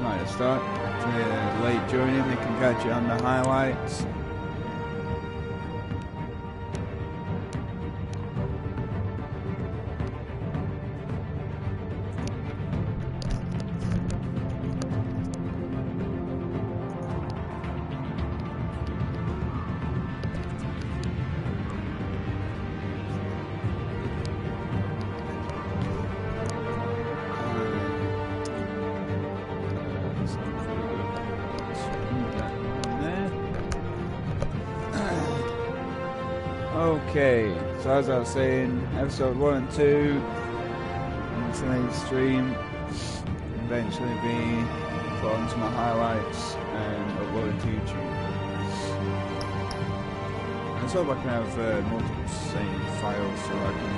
might have started late joining, they can catch it on the highlights. Okay, so as I was saying, episode 1 and 2 in today's stream eventually be put onto my highlights and uploaded to YouTube. Let's hope I can have multiple save files so I can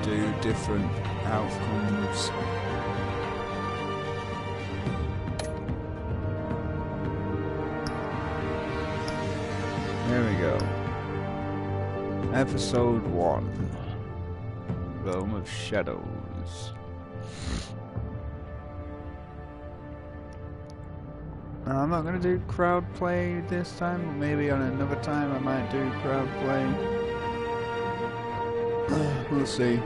do different outcomes. There we go. Episode 1. Realm of Shadows. Now, I'm not going to do crowd play this time, but maybe on another time I might do crowd play. We'll see.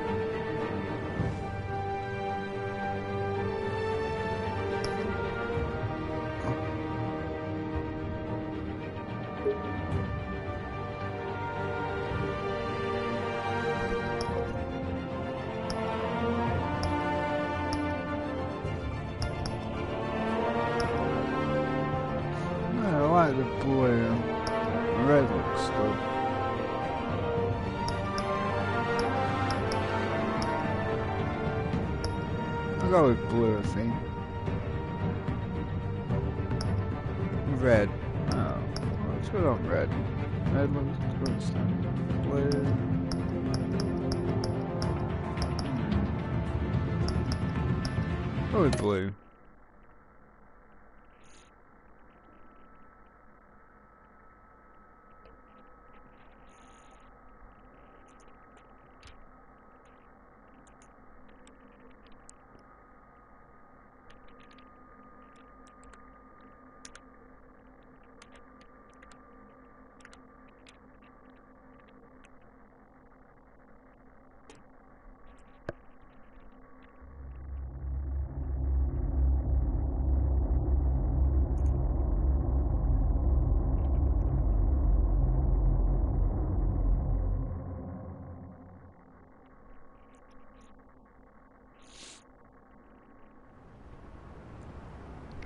I'll go with blue, I think. Red. Oh, well, let's go on red. Red looks good stuff. Blue. Go with blue.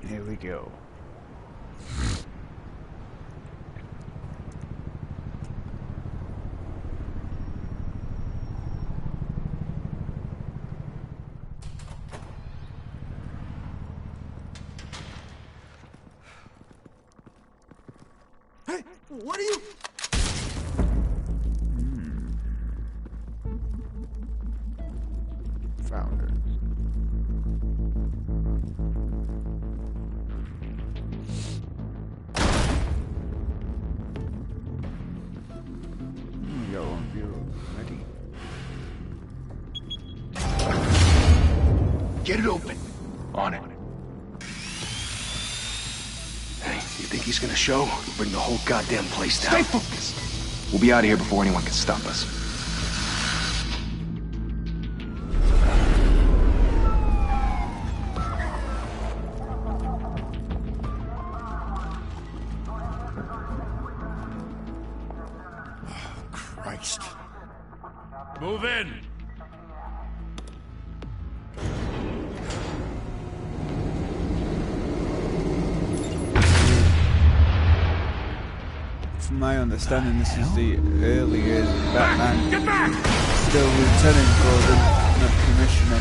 Here we go. Hey, what are you? Found her. Get it open. On it. Hey, you think he's gonna show? We'll bring the whole goddamn place down. Stay focused. We'll be out of here before anyone can stop us. Christ. Move in. From my understanding, this is the early years of Batman. Get back! Still Lieutenant Gordon, not Commissioner.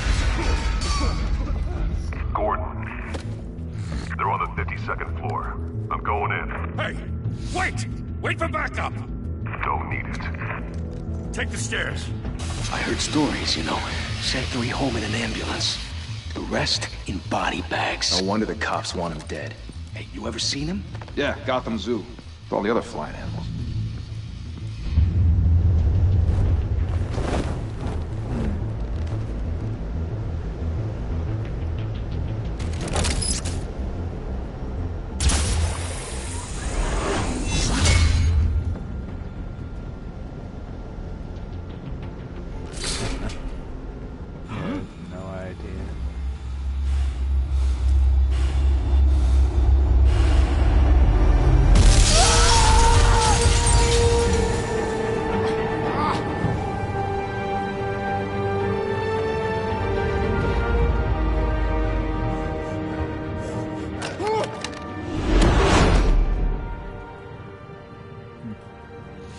Gordon. They're on the 52nd floor. I'm going in. Hey! Wait! Wait for backup! Don't need it. Take the stairs. I heard stories, you know. Sent 3 home in an ambulance. The rest in body bags. No wonder the cops want him dead. Hey, you ever seen him? Yeah, Gotham Zoo. With all the other flying animals.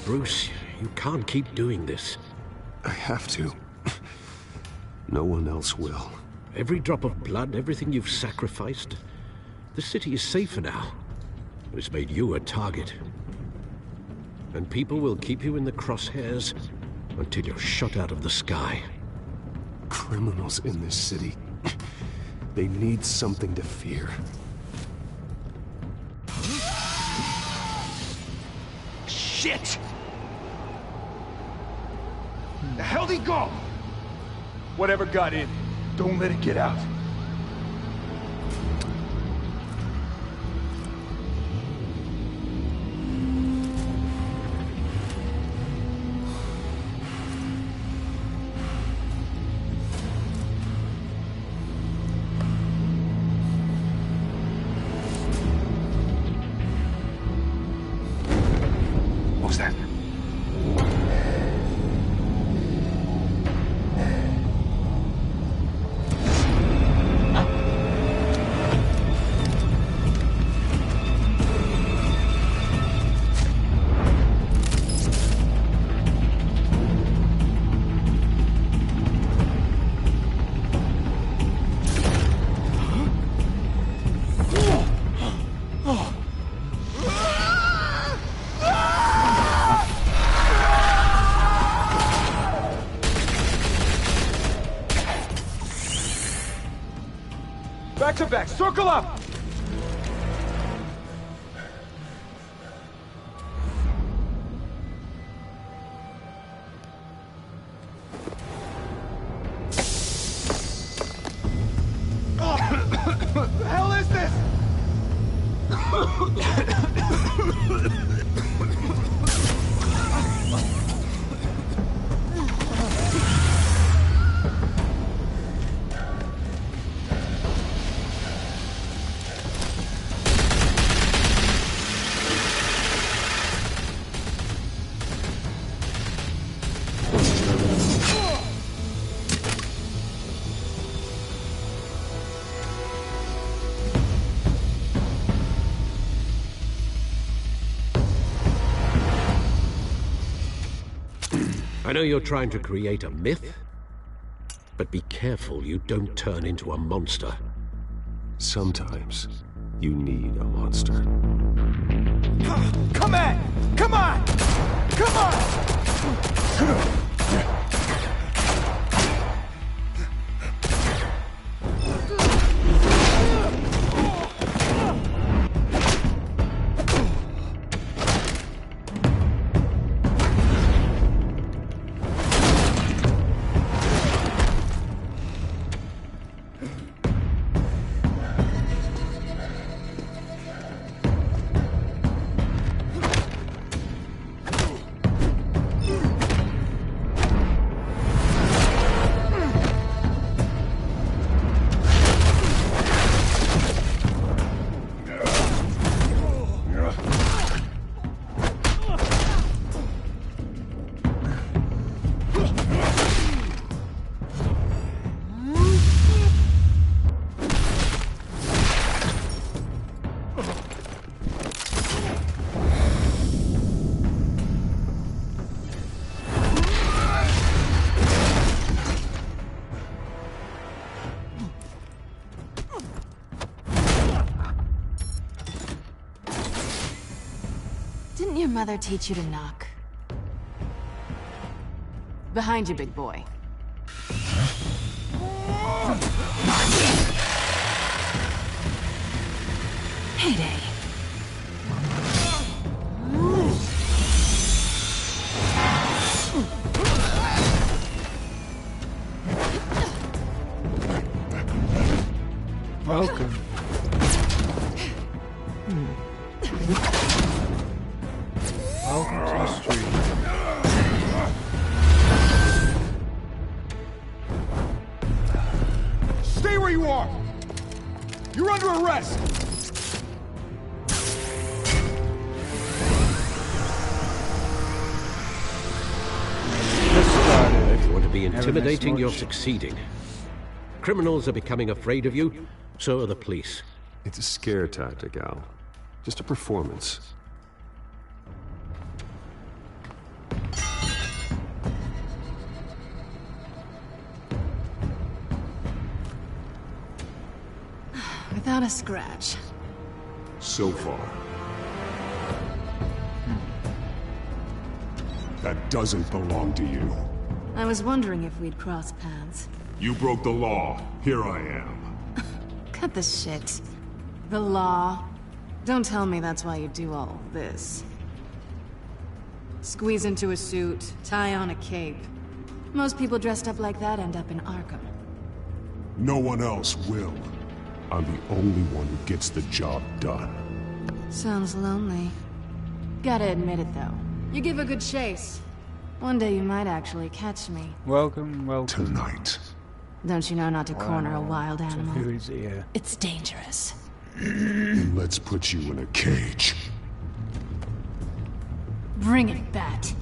Bruce. You can't keep doing this. I have to. No one else will. Every drop of blood, everything you've sacrificed. The city is safer now. But it's made you a target. And people will keep you in the crosshairs until you're shot out of the sky. Criminals in this city. They need something to fear. Shit! The hell'd he go? Whatever got in, don't let it get out. What was that? Back to back, circle up! What the hell is this? I know you're trying to create a myth, but be careful you don't turn into a monster. Sometimes you need a monster. Come on! Come on! Come on! Didn't your mother teach you to knock? Behind you, big boy. Heyday. Welcome. Welcome to the street. Stay where you are! You're under arrest! If you want to be intimidating, you're succeeding. Criminals are becoming afraid of you, so are the police. It's a scare tactic, Al. Just a performance. without a scratch. So far. That doesn't belong to you. I was wondering if we'd cross paths. You broke the law. Here I am. Cut the shit. The law. Don't tell me that's why you do all this. Squeeze into a suit, tie on a cape. Most people dressed up like that end up in Arkham. No one else will. I'm the only one who gets the job done. Sounds lonely. Gotta admit it, though. You give a good chase. One day you might actually catch me. Welcome, welcome. Tonight. Don't you know not to corner a wild Who animal? is here? It's dangerous. Let's put you in a cage. Bring it, Bat.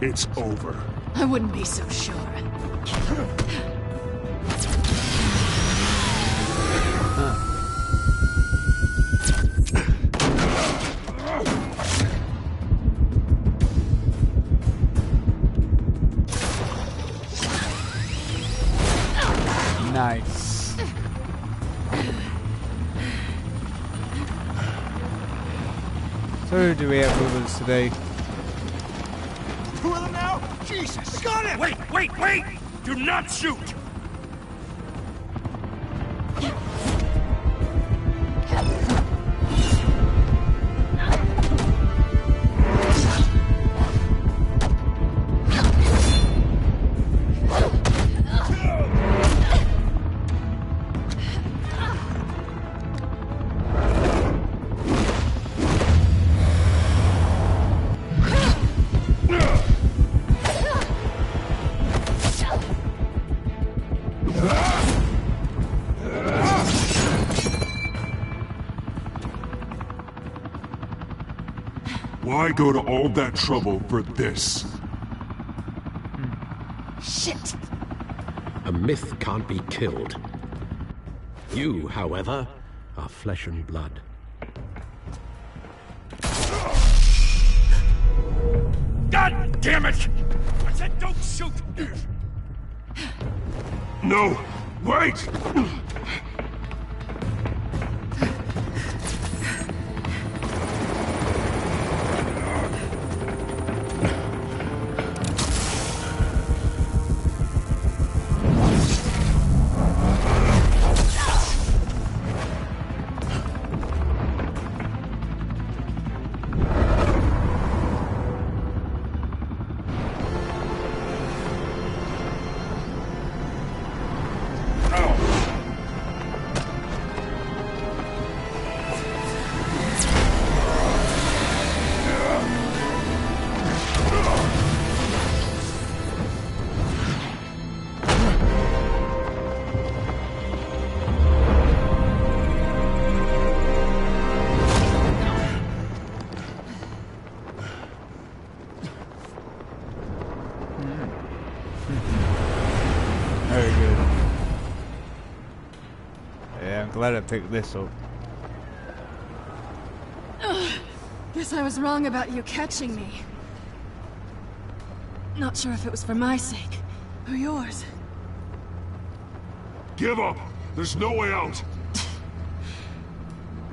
It's over. I wouldn't be so sure. Nice. So who do we have with us today? Two of them now? Jesus! Got him! Wait! Do not shoot! Why go to all that trouble for this? Shit! A myth can't be killed. You, however, are flesh and blood. God damn it! I said don't shoot! No! Wait! Very good. Yeah, I'm glad I picked this up. Guess I was wrong about you catching me. Not sure if it was for my sake, or yours. Give up! There's no way out!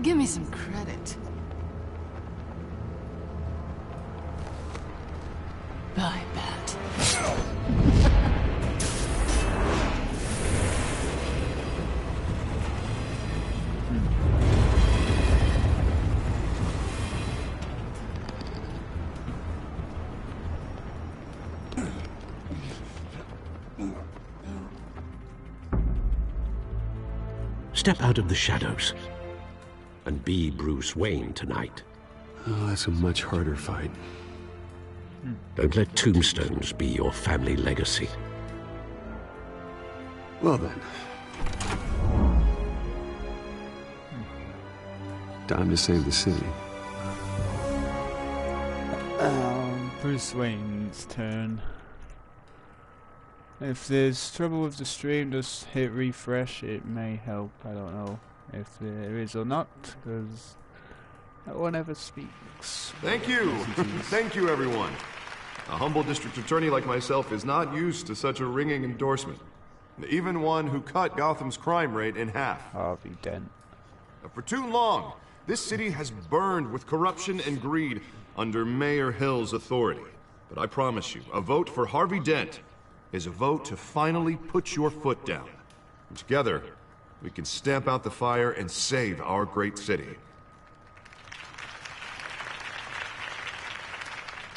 Give me some credit. Bye, Bat. Step out of the shadows and be Bruce Wayne tonight. Oh, that's a much harder fight. Don't let tombstones be your family legacy. Well then. Time to save the city. Bruce Wayne's turn. If there's trouble with the stream, just hit refresh. It may help. I don't know if there is or not, because no one ever speaks. Thank you. Thank you, everyone. A humble district attorney like myself is not used to such a ringing endorsement. Even one who cut Gotham's crime rate in half. Harvey Dent. For too long, this city has burned with corruption and greed under Mayor Hill's authority. But I promise you, a vote for Harvey Dent is a vote to finally put your foot down. And together, we can stamp out the fire and save our great city.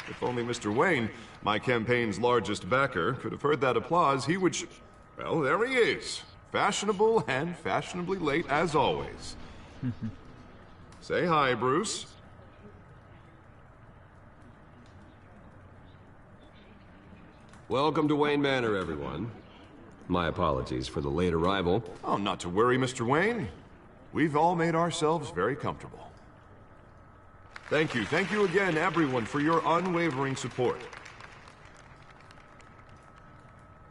If only Mr. Wayne, my campaign's largest backer, could have heard that applause, he would well, there he is. Fashionable and fashionably late as always. Say hi, Bruce. Welcome to Wayne Manor, everyone. My apologies for the late arrival. Oh, not to worry, Mr. Wayne. We've all made ourselves very comfortable. Thank you again, everyone, for your unwavering support.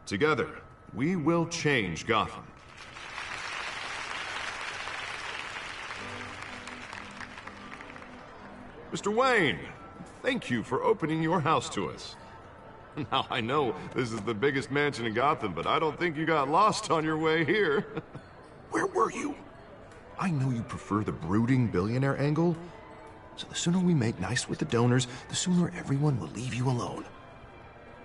Together, we will change Gotham. Mr. Wayne, thank you for opening your house to us. Now, I know this is the biggest mansion in Gotham, but I don't think you got lost on your way here. Where were you? I know you prefer the brooding billionaire angle, so the sooner we make nice with the donors, the sooner everyone will leave you alone.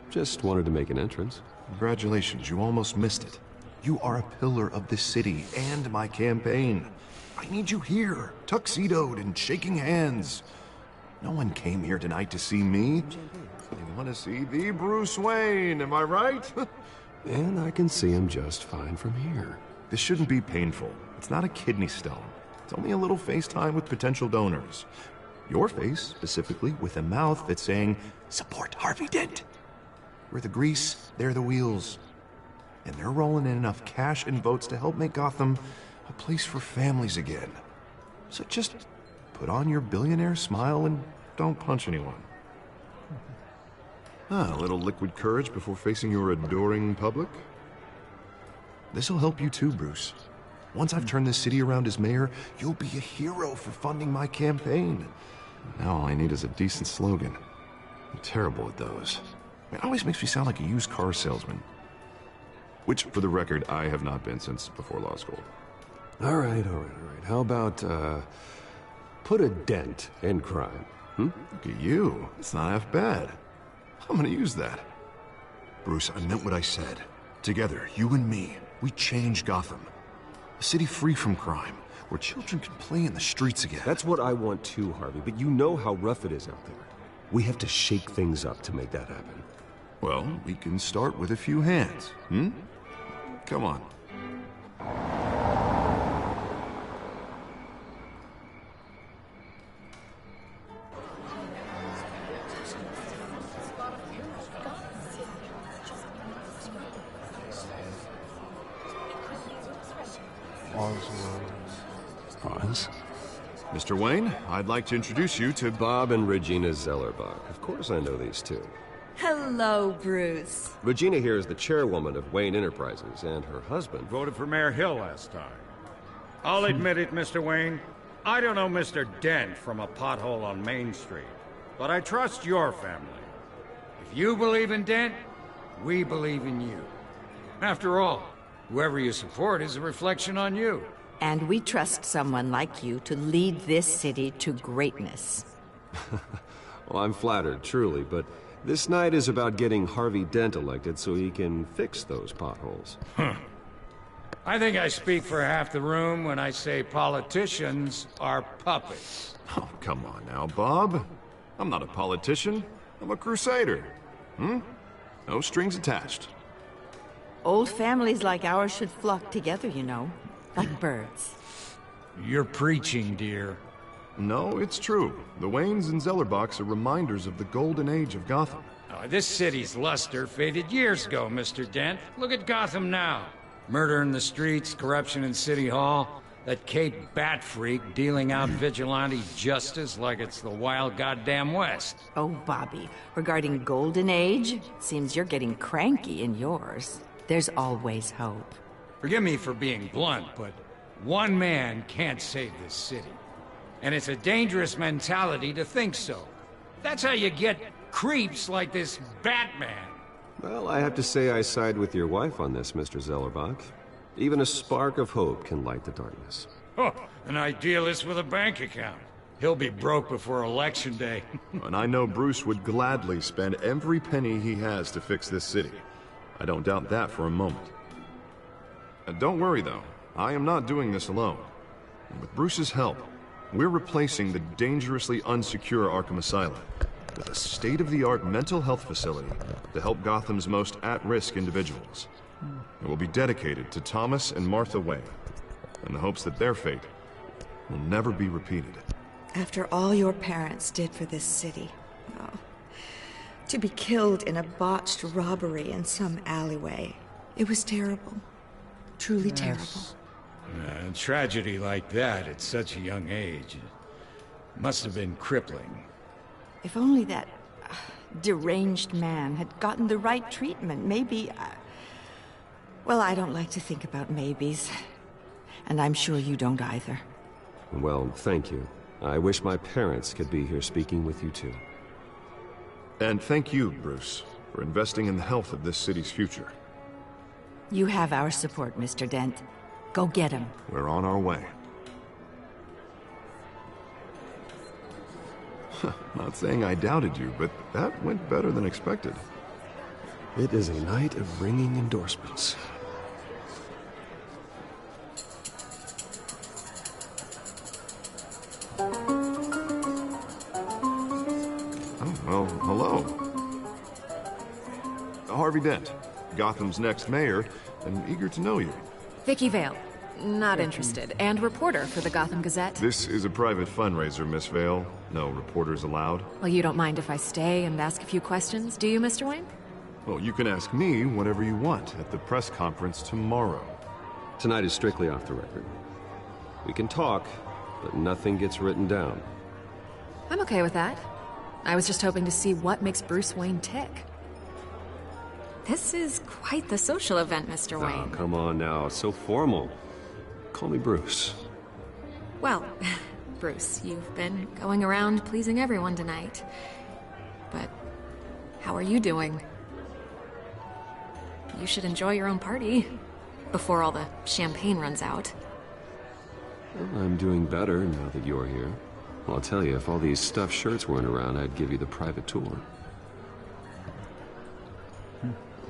Just wanted to make an entrance. Congratulations, you almost missed it. You are a pillar of this city and my campaign. I need you here, tuxedoed and shaking hands. No one came here tonight to see me. They want to see the Bruce Wayne, am I right? And I can see him just fine from here. This shouldn't be painful. It's not a kidney stone. It's only a little FaceTime with potential donors. Your face, specifically, with a mouth that's saying, support Harvey Dent. We're the grease, they're the wheels. And they're rolling in enough cash and votes to help make Gotham a place for families again. So just put on your billionaire smile and don't punch anyone. A little liquid courage before facing your adoring public. This'll help you too, Bruce. Once I've turned this city around as mayor, you'll be a hero for funding my campaign. Now all I need is a decent slogan. I'm terrible at those. It always makes me sound like a used car salesman. Which, for the record, I have not been since before law school. All right. How about, put a dent in crime? Look at you. It's not half bad. I'm gonna use that. Bruce, I meant what I said. Together, you and me, we change Gotham. A city free from crime, where children can play in the streets again. That's what I want too, Harvey, but you know how rough it is out there. We have to shake things up to make that happen. Well, we can start with a few hands, Come on. Oz? Mr. Wayne, I'd like to introduce you to Bob and Regina Zellerbach. Of course I know these two. Hello, Bruce. Regina here is the chairwoman of Wayne Enterprises, and her husband Voted for Mayor Hill last time. I'll admit it, Mr. Wayne. I don't know Mr. Dent from a pothole on Main Street, but I trust your family. If you believe in Dent, we believe in you. After all, whoever you support is a reflection on you. And we trust someone like you to lead this city to greatness. Well, I'm flattered, truly, but this night is about getting Harvey Dent elected so he can fix those potholes. I think I speak for half the room when I say politicians are puppets. Oh, come on now, Bob. I'm not a politician. I'm a crusader. No strings attached. Old families like ours should flock together, you know, like birds. You're preaching, dear. No, it's true. The Waynes and Zellerbachs are reminders of the golden age of Gotham. Oh, this city's luster faded years ago, Mr. Dent. Look at Gotham now. Murder in the streets, corruption in City Hall, that Kate Bat freak dealing out vigilante justice like it's the wild goddamn West. Oh, Bobby, regarding Golden Age, seems you're getting cranky in yours. There's always hope. Forgive me for being blunt, but one man can't save this city. And it's a dangerous mentality to think so. That's how you get creeps like this Batman. Well, I have to say I side with your wife on this, Mr. Zellerbach. Even a spark of hope can light the darkness. Oh, an idealist with a bank account. He'll be broke before Election Day. And I know Bruce would gladly spend every penny he has to fix this city. I don't doubt that for a moment. And don't worry, though. I am not doing this alone. And with Bruce's help, we're replacing the dangerously unsecure Arkham Asylum with a state-of-the-art mental health facility to help Gotham's most at-risk individuals. It will be dedicated to Thomas and Martha Wayne, in the hopes that their fate will never be repeated. After all your parents did for this city, oh, to be killed in a botched robbery in some alleyway, it was terrible. Truly terrible. A tragedy like that at such a young age must have been crippling. If only that deranged man had gotten the right treatment, maybe... Well, I don't like to think about maybes. And I'm sure you don't either. Well, thank you. I wish my parents could be here speaking with you too. And thank you, Bruce, for investing in the health of this city's future. You have our support, Mr. Dent. Go get him. We're on our way. Not saying I doubted you, but that went better than expected. It is a night of ringing endorsements. Oh, well, hello. Harvey Dent, Gotham's next mayor, and eager to know you. Vicky Vale. Not interested. And reporter for the Gotham Gazette. This is a private fundraiser, Miss Vale. No reporters allowed. Well, you don't mind if I stay and ask a few questions, do you, Mr. Wayne? Well, you can ask me whatever you want at the press conference tomorrow. Tonight is strictly off the record. We can talk, but nothing gets written down. I'm okay with that. I was just hoping to see what makes Bruce Wayne tick. This is quite the social event, Mr. Wayne. Oh, come on now. So formal. Call me Bruce. Well, Bruce, you've been going around pleasing everyone tonight. But how are you doing? You should enjoy your own party before all the champagne runs out. Well, I'm doing better now that you're here. I'll tell you, if all these stuffed shirts weren't around, I'd give you the private tour.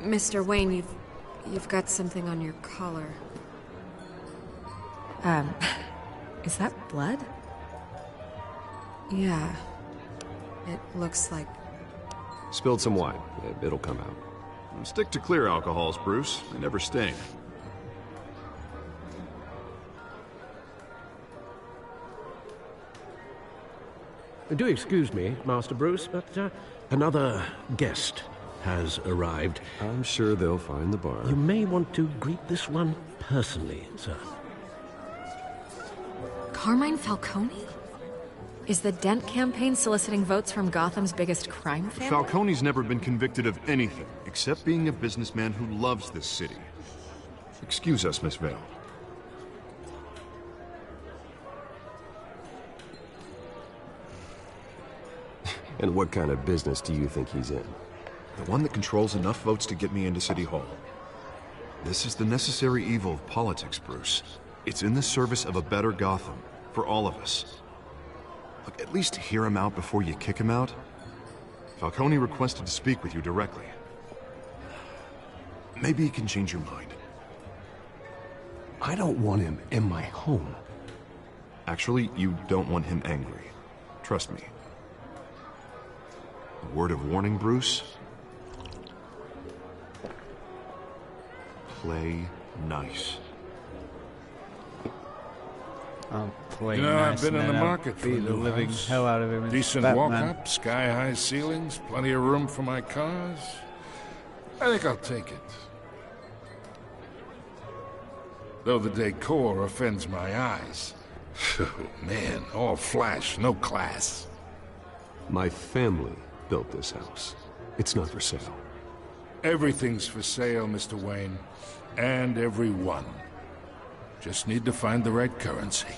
Mr. Wayne, you've got something on your collar. Is that blood? Yeah. It looks like... Spilled some wine. It'll come out. Stick to clear alcohols, Bruce. They never sting. Do excuse me, Master Bruce, but another guest has arrived. I'm sure they'll find the bar. You may want to greet this one personally, sir. Carmine Falcone? Is the Dent campaign soliciting votes from Gotham's biggest crime family? Falcone's never been convicted of anything, except being a businessman who loves this city. Excuse us, Miss Vale. And what kind of business do you think he's in? The one that controls enough votes to get me into City Hall. This is the necessary evil of politics, Bruce. It's in the service of a better Gotham, for all of us. Look, at least hear him out before you kick him out. Falcone requested to speak with you directly. Maybe he can change your mind. I don't want him in my home. Actually, you don't want him angry. Trust me. A word of warning, Bruce? Play nice. I'll play You know, nice I've been and in the then I'll market for a beat the new living house. hell out of him. Decent walk-up, sky-high ceilings, plenty of room for my cars. I think I'll take it. Though the decor offends my eyes. Oh, man, all flash, no class. My family built this house. It's not for sale. Everything's for sale, Mr. Wayne. And everyone. Just need to find the right currency.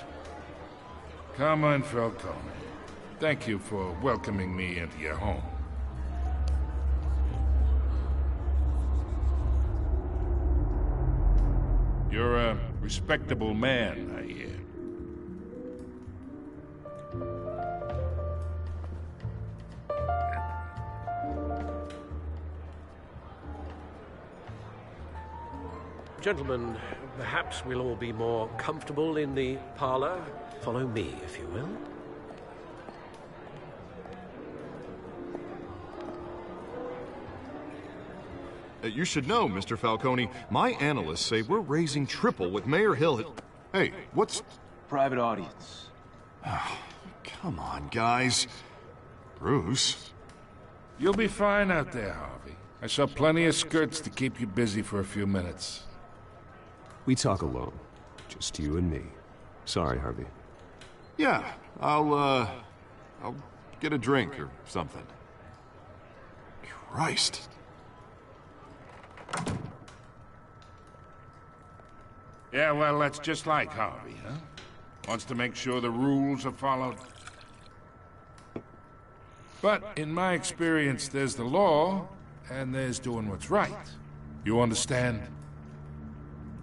Come on, Falcone. Thank you for welcoming me into your home. You're a respectable man, I hear. Gentlemen, perhaps we'll all be more comfortable in the parlor. Follow me, if you will. You should know, Mr. Falcone, my analysts say we're raising triple what Mayor Hill had... Hey, what's... Private audience. Oh, come on, guys. Bruce? You'll be fine out there, Harvey. I saw plenty of skirts to keep you busy for a few minutes. We talk alone. Just you and me. Sorry, Harvey. Yeah, I'll get a drink or something. Christ. Yeah, well, that's just like Harvey, huh? Wants to make sure the rules are followed. But in my experience, there's the law, and there's doing what's right. You understand?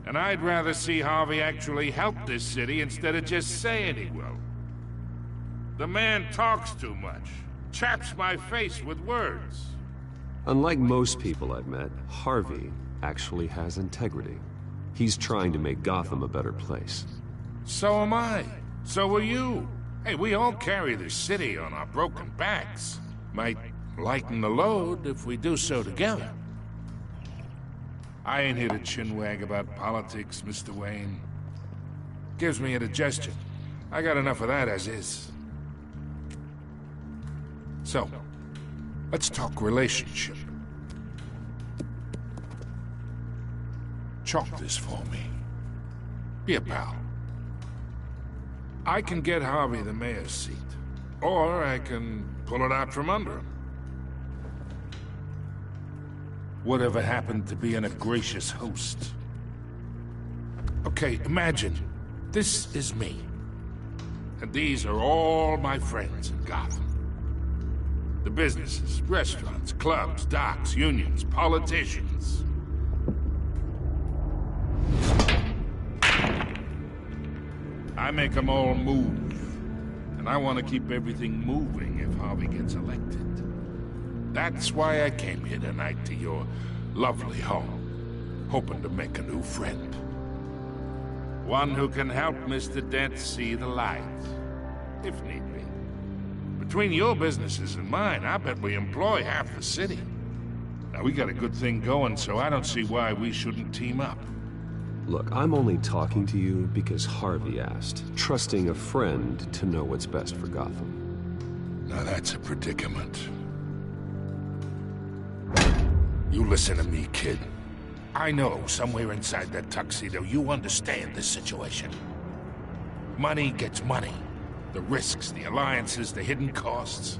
And I'd rather see Harvey actually help this city instead of just saying he will. The man talks too much. Chaps my face with words. Unlike most people I've met, Harvey actually has integrity. He's trying to make Gotham a better place. So am I. So are you. Hey, we all carry this city on our broken backs. Might lighten the load if we do so together. I ain't here to chinwag about politics, Mr. Wayne. Gives me indigestion. I got enough of that as is. So, let's talk relationship. Chalk this for me. Be a pal. I can get Harvey the mayor's seat, or I can pull it out from under him. Whatever happened to being a gracious host? Okay, imagine, this is me. And these are all my friends in Gotham. The businesses, restaurants, clubs, docks, unions, politicians. I make them all move. And I want to keep everything moving if Harvey gets elected. That's why I came here tonight to your lovely home, hoping to make a new friend. One who can help Mr. Dent see the light, if need be. Between your businesses and mine, I bet we employ half the city. Now, we got a good thing going, so I don't see why we shouldn't team up. Look, I'm only talking to you because Harvey asked, trusting a friend to know what's best for Gotham. Now that's a predicament. You listen to me, kid. I know somewhere inside that tuxedo you understand this situation. Money gets money. The risks, the alliances, the hidden costs.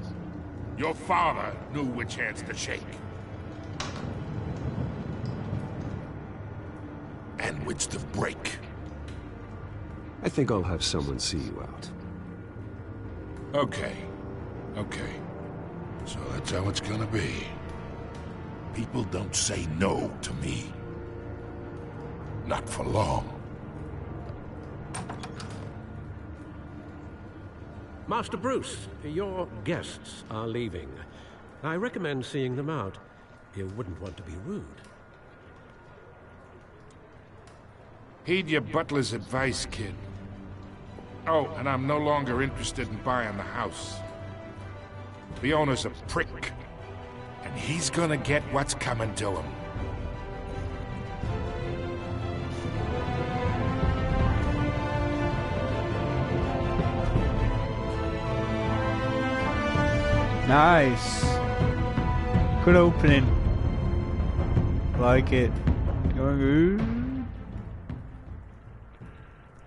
Your father knew which hands to shake. And which to break. I think I'll have someone see you out. Okay. So that's how it's gonna be. People don't say no to me. Not for long. Master Bruce, your guests are leaving. I recommend seeing them out. You wouldn't want to be rude. Heed your butler's advice, kid. Oh, and I'm no longer interested in buying the house. The owner's a prick, and he's gonna get what's coming to him. Nice. Good opening. Like it. Going good.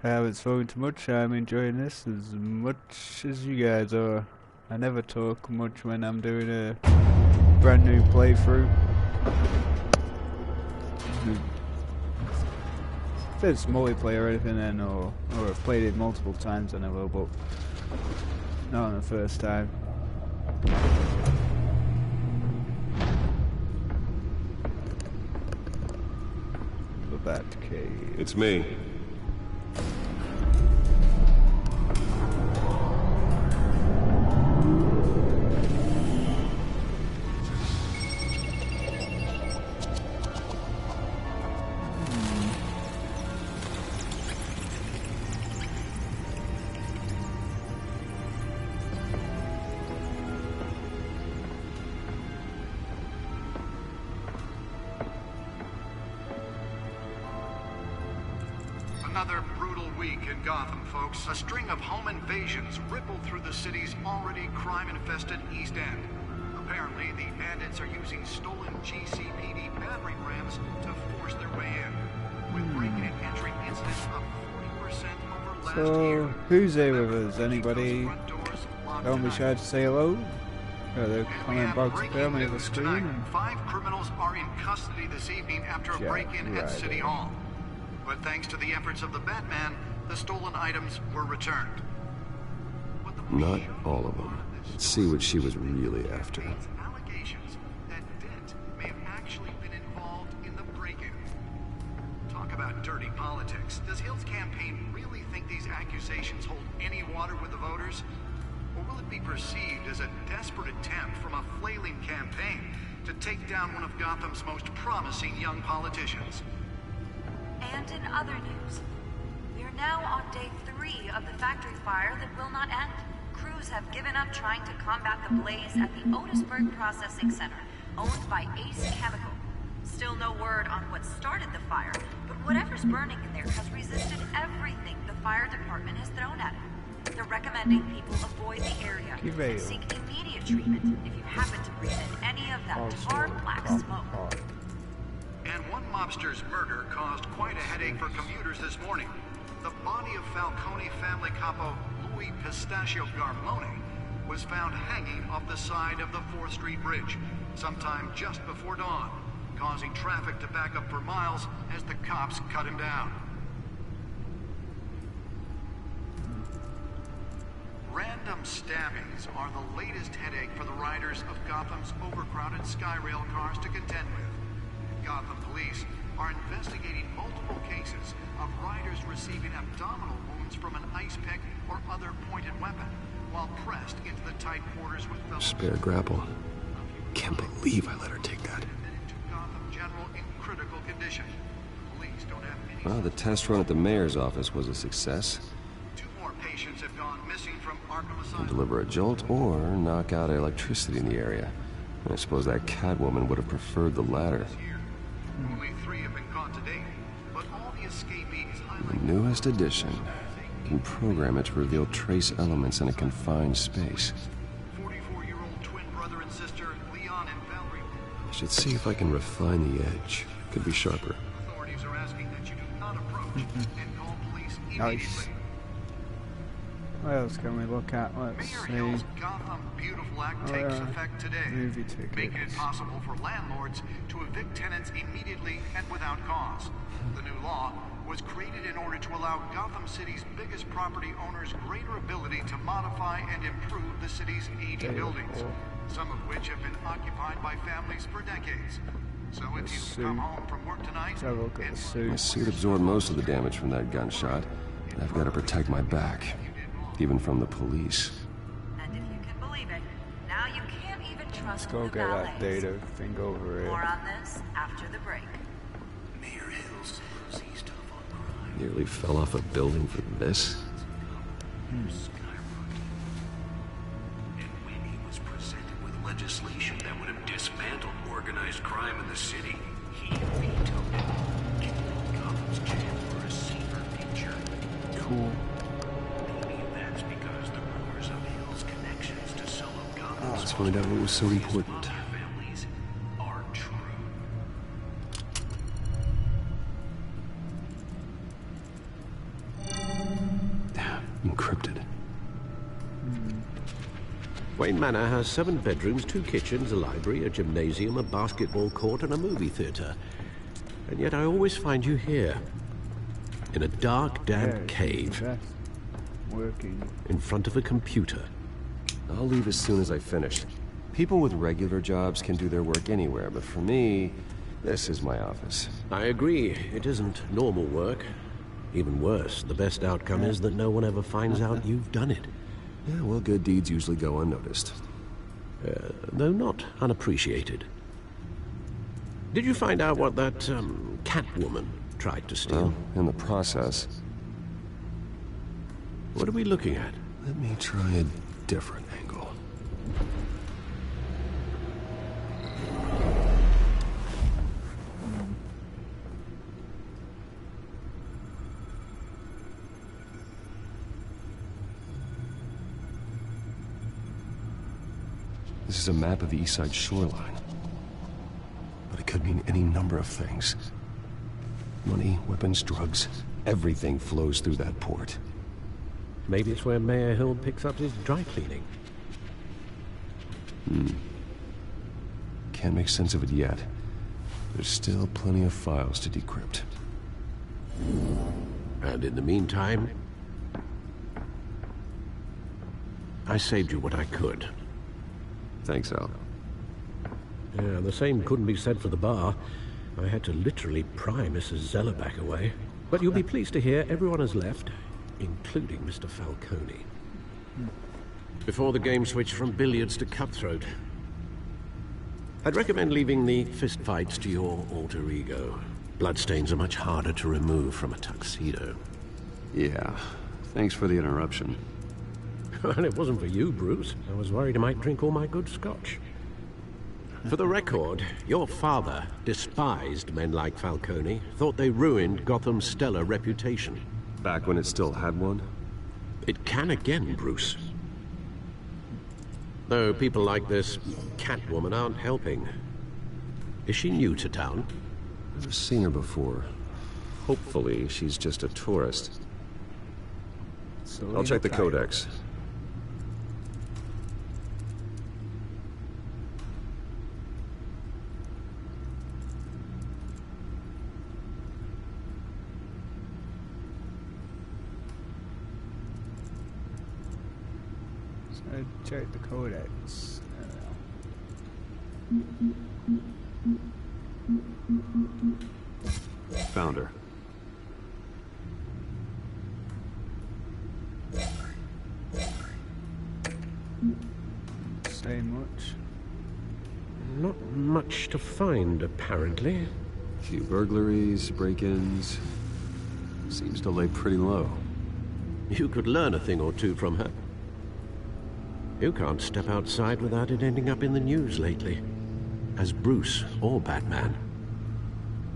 I haven't spoken too much. I'm enjoying this as much as you guys are. I never talk much when I'm doing a brand new playthrough. If it's multiplayer or anything then, or I've played it multiple times, I know, but not on the first time. The Batcave. It's me. Another brutal week in Gotham, folks. A string of home invasions rippled through the city's already crime-infested East End. Apparently, the bandits are using stolen GCPD battering rams to force their way in, with breaking and entering incidents up 40% over last year. So, who's there with us? Anybody? Don't be shy to say hello. The comment box appear on the screen. 5 criminals are in custody this evening after a break-in at City Hall. But thanks to the efforts of the Batman, the stolen items were returned. Not all of them. Let's see what she was really after. Allegations that Dent may have actually been involved in the break-in. Talk about dirty politics. Does Hill's campaign really think these accusations hold any water with the voters? Or will it be perceived as a desperate attempt from a flailing campaign to take down one of Gotham's most promising young politicians? And in other news, we are now on day 3 of the factory fire that will not end. Crews have given up trying to combat the blaze at the Otisburg Processing Center, owned by Ace Chemical. Still no word on what started the fire, but whatever's burning in there has resisted everything the fire department has thrown at it. They're recommending people avoid the area and seek immediate treatment if you happen to breathe in any of that tar black smoke. And one mobster's murder caused quite a headache for commuters this morning. The body of Falcone family capo Louis Pistachio Garmone was found hanging off the side of the 4th Street Bridge sometime just before dawn, causing traffic to back up for miles as the cops cut him down. Random stabbings are the latest headache for the riders of Gotham's overcrowded Skyrail cars to contend with. Gotham police are investigating multiple cases of riders receiving abdominal wounds from an ice pick or other pointed weapon while pressed into the tight quarters with fellow... Spare grapple. Can't believe I let her take that. Gotham General in critical condition. Police don't have any... Well, the test run at the mayor's office was a success. 2 more patients have gone missing from Arkham Asylum. Deliver a jolt or knock out electricity in the area. I suppose that Catwoman would have preferred the latter. Only 3 have been caught to date, but all the escapees The newest edition can program it to reveal trace elements in a confined space. 44-year-old twin brother and sister Leon and Valerie. I should see if I can refine the edge. Could be sharper. Authorities are asking that you do not approach and call police immediately. Nice. What else can we look at? Let's see. Hill's Gotham Beautiful Act takes effect today, movie tickets. making it possible for landlords to evict tenants immediately and without cause. The new law was created in order to allow Gotham City's biggest property owners greater ability to modify and improve the city's aging buildings, some of which have been occupied by families for decades. So if you come home from work tonight, My suit absorbed most of the damage from that gunshot, and I've got to protect my back, even from the police. trust Let's go the get that valets. data thing over More here. on this after the break. Mayor Hills knows he's tough on crime. Nearly fell off a building for this. And when he was presented with legislation that would have dismantled organized crime in the city, he vetoed it, giving Gotham's chance for a safer future. Cool. Maybe that's because the rumors of Hill's connections to some of Gotham's Let's find out what was so important. families are true. Encrypted. Wayne Manor has 7 bedrooms, 2 kitchens, a library, a gymnasium, a basketball court, and a movie theater. And yet I always find you here. In a dark, damp cave. Working. In front of a computer. I'll leave as soon as I finish. People with regular jobs can do their work anywhere, but for me, this is my office. I agree. It isn't normal work. Even worse, the best outcome is that no one ever finds out you've done it. Yeah, well, good deeds usually go unnoticed. Though not unappreciated. Did you find out what that, cat woman tried to steal? Well, in the process. What are we looking at? Let me try a different angle. This is a map of the East Side shoreline. But it could mean any number of things. Money, weapons, drugs, everything flows through that port. Maybe it's where Mayor Hill picks up his dry cleaning. Can't make sense of it yet. There's still plenty of files to decrypt. And in the meantime, I saved you what I could. Thanks, Al. Yeah, the same couldn't be said for the bar. I had to literally pry Mrs. Zellerback away. But you'll be pleased to hear everyone has left, including Mr. Falcone. Before the game switched from billiards to cutthroat. I'd recommend leaving the fistfights to your alter ego. Bloodstains are much harder to remove from a tuxedo. Yeah, thanks for the interruption. And it wasn't for you, Bruce. I was worried I might drink all my good scotch. For the record, your father despised men like Falcone, thought they ruined Gotham's stellar reputation. Back when it still had one? It can again, Bruce. Though people like this Catwoman aren't helping. Is she new to town? Never seen her before. Hopefully, she's just a tourist. I'll check the codex. Check the codex. Found her. Say much? Not much to find, apparently. A few burglaries, break-ins. Seems to lay pretty low. You could learn a thing or two from her. You can't step outside without it ending up in the news lately. As Bruce or Batman.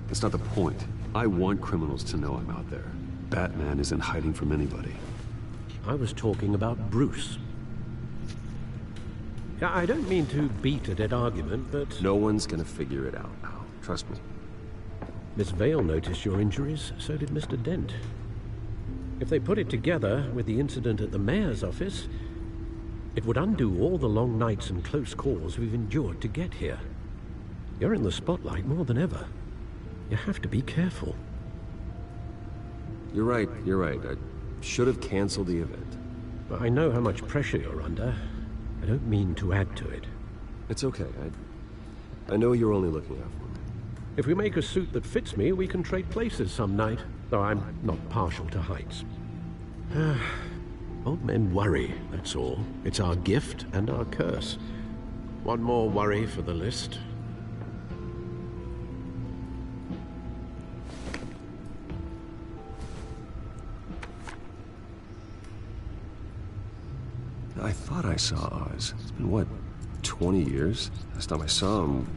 That's not the point. I want criminals to know I'm out there. Batman isn't hiding from anybody. I was talking about Bruce. I don't mean to beat a dead argument, but... No one's gonna figure it out, Al. Trust me. Miss Vale noticed your injuries, so did Mr. Dent. If they put it together with the incident at the mayor's office, it would undo all the long nights and close calls we've endured to get here. You're in the spotlight more than ever. You have to be careful. You're right. I should have canceled the event. But I know how much pressure you're under. I don't mean to add to it. It's okay. I know you're only looking out for me. If we make a suit that fits me, we can trade places some night. Though I'm not partial to heights. Old men worry, that's all. It's our gift and our curse. One more worry for the list. I thought I saw Oz. It's been, what, 20 years? Last time I saw him,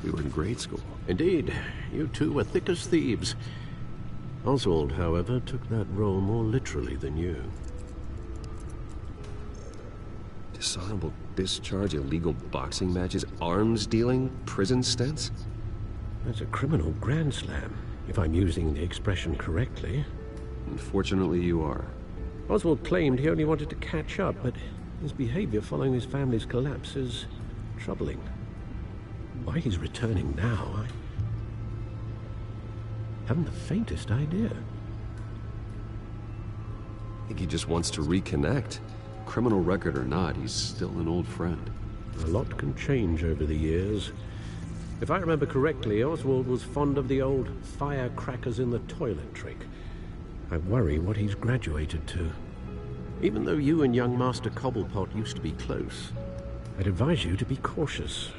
we were in grade school. Indeed, you two were thick as thieves. Oswald, however, took that role more literally than you. Dishonorable discharge, illegal boxing matches, arms dealing, prison stints? That's a criminal grand slam, if I'm using the expression correctly. Unfortunately, you are. Oswald claimed he only wanted to catch up, but his behavior following his family's collapse is troubling. Why he's returning now, I haven't the faintest idea. I think he just wants to reconnect. Criminal record or not, he's still an old friend. A lot can change over the years. If I remember correctly, Oswald was fond of the old firecrackers in the toilet trick. I worry what he's graduated to. Even though you and young Master Cobblepot used to be close, I'd advise you to be cautious.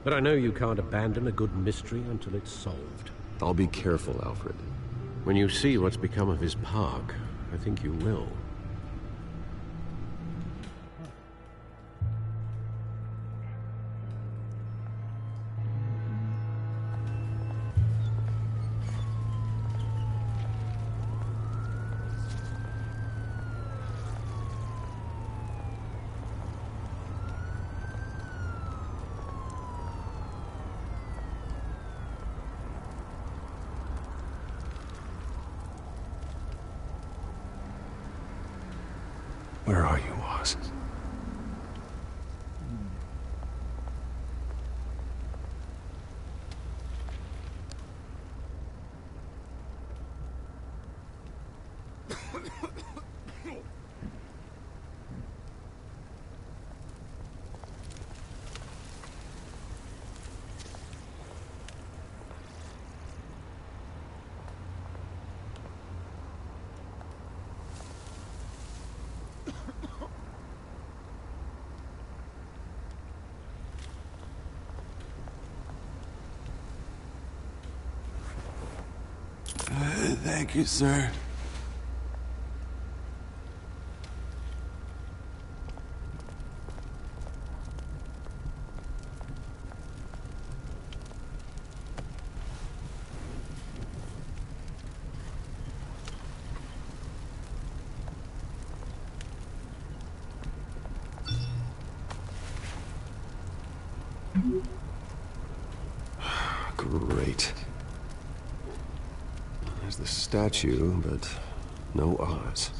But I know you can't abandon a good mystery until it's solved. I'll be careful, Alfred. When you see what's become of his park, I think you will. Where are you, Oz? Thank you, sir. Great. There's the statue, but no Oz.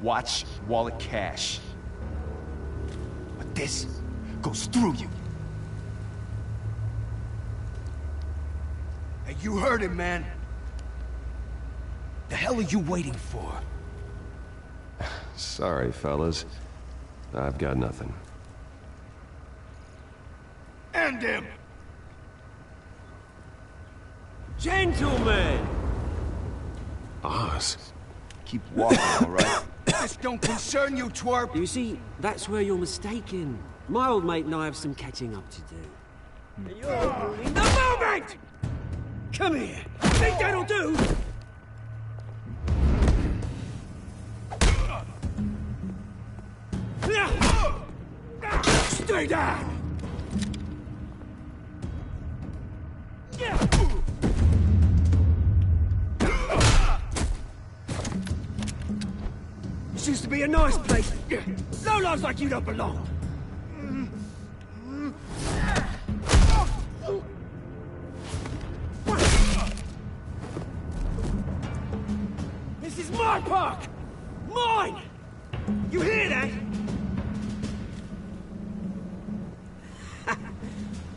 Watch wallet cash. But this goes through you. Hey, you heard it, man. The hell are you waiting for? Sorry, fellas. I've got nothing. End him! Gentlemen! Oz. Keep walking, all right? This don't concern you, twerp! You see, that's where you're mistaken. My old mate and I have some catching up to do. And you're ruining the moment! Come here! Think that'll do? Stay down! This used to be a nice place. No lives like you don't belong. This is my park! Mine! You hear that?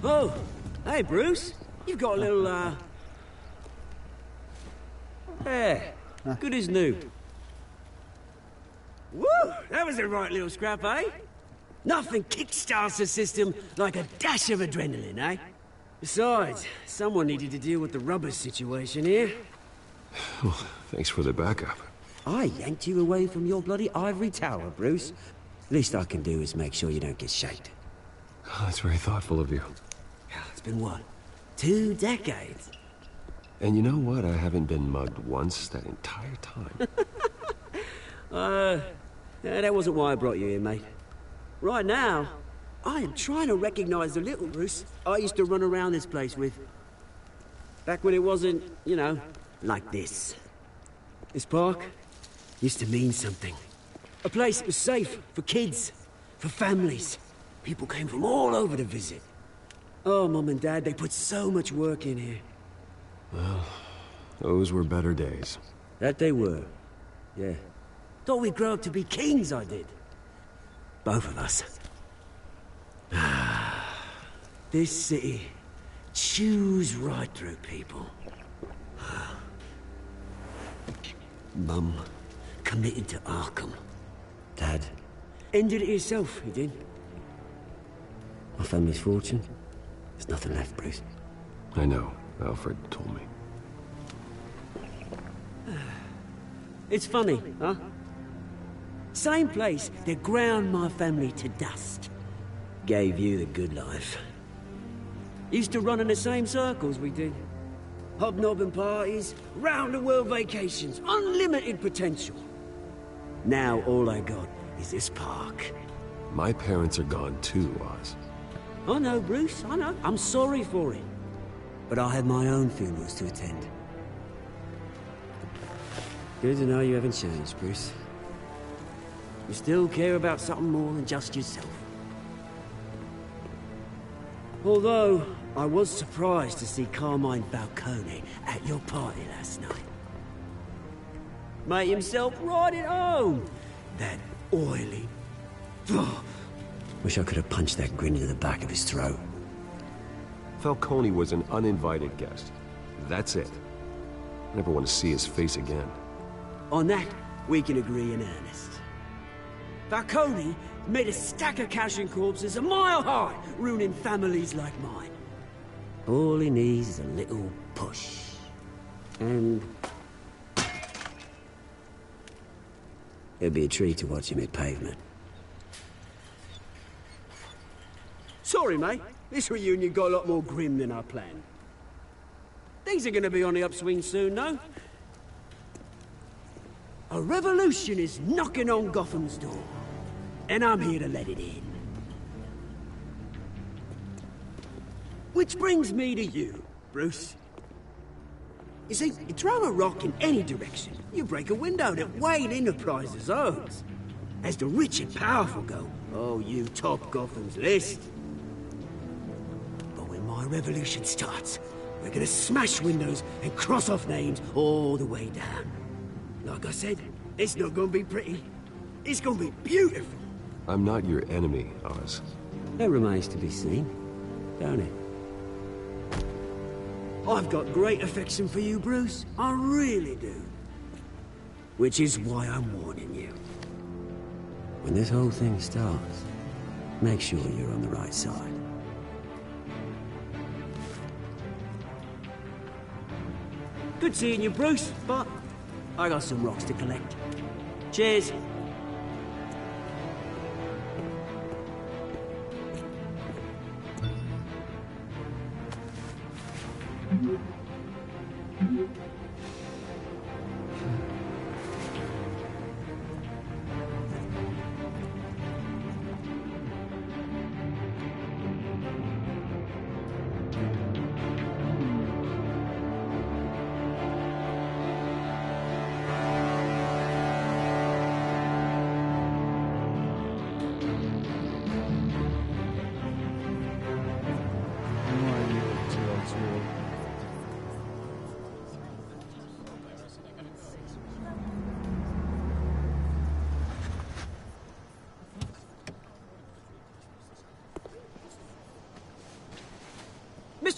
Oh, hey, Bruce. You've got a little, Yeah, good as new. Woo! That was a right little scrap, eh? Nothing kickstarts the system like a dash of adrenaline, eh? Besides, someone needed to deal with the rubber situation here. Well, thanks for the backup. I yanked you away from your bloody ivory tower, Bruce. Least I can do is make sure you don't get shaked. Oh, that's very thoughtful of you. It's been what? 2 decades? And you know what? I haven't been mugged once that entire time. Yeah, that wasn't why I brought you here, mate. Right now, I am trying to recognize the little Bruce I used to run around this place with. Back when it wasn't, you know, like this. This park used to mean something. A place that was safe for kids, for families. People came from all over to visit. Oh, Mum and Dad, they put so much work in here. Well, those were better days. That they were. Yeah. Thought we'd grow up to be kings, I did. Both of us. This city chews right through people. Mum committed to Arkham. Dad ended it himself, he did. My family's fortune, there's nothing left, Bruce. I know. Alfred told me. It's funny, huh? Same place that ground my family to dust. Gave you the good life. Used to run in the same circles we did. Hobnobbing parties, round-the-world vacations, unlimited potential. Now all I got is this park. My parents are gone too, Oz. I know, Bruce, I know. I'm sorry for it. But I have my own funerals to attend. Good to know you haven't changed, Bruce. You still care about something more than just yourself. Although, I was surprised to see Carmine Falcone at your party last night. Made himself right at home. That oily... Wish I could have punched that grin into the back of his throat. Falcone was an uninvited guest. That's it. I never want to see his face again. On that, we can agree in earnest. Falcone made a stack of cash and corpses a mile high, ruining families like mine. All he needs is a little push. And... it'll be a treat to watch him hit pavement. Sorry, mate. This reunion got a lot more grim than I planned. Things are gonna be on the upswing soon, no? A revolution is knocking on Gotham's door. And I'm here to let it in. Which brings me to you, Bruce. You see, you throw a rock in any direction, you break a window that Wayne Enterprises owns. As the rich and powerful go, oh, you top Gotham's list. But when my revolution starts, we're gonna smash windows and cross off names all the way down. Like I said, it's not gonna be pretty. It's gonna be beautiful. I'm not your enemy, Oz. That remains to be seen, don't it? I've got great affection for you, Bruce. I really do. Which is why I'm warning you. When this whole thing starts, make sure you're on the right side. Good seeing you, Bruce, but I got some rocks to collect. Cheers.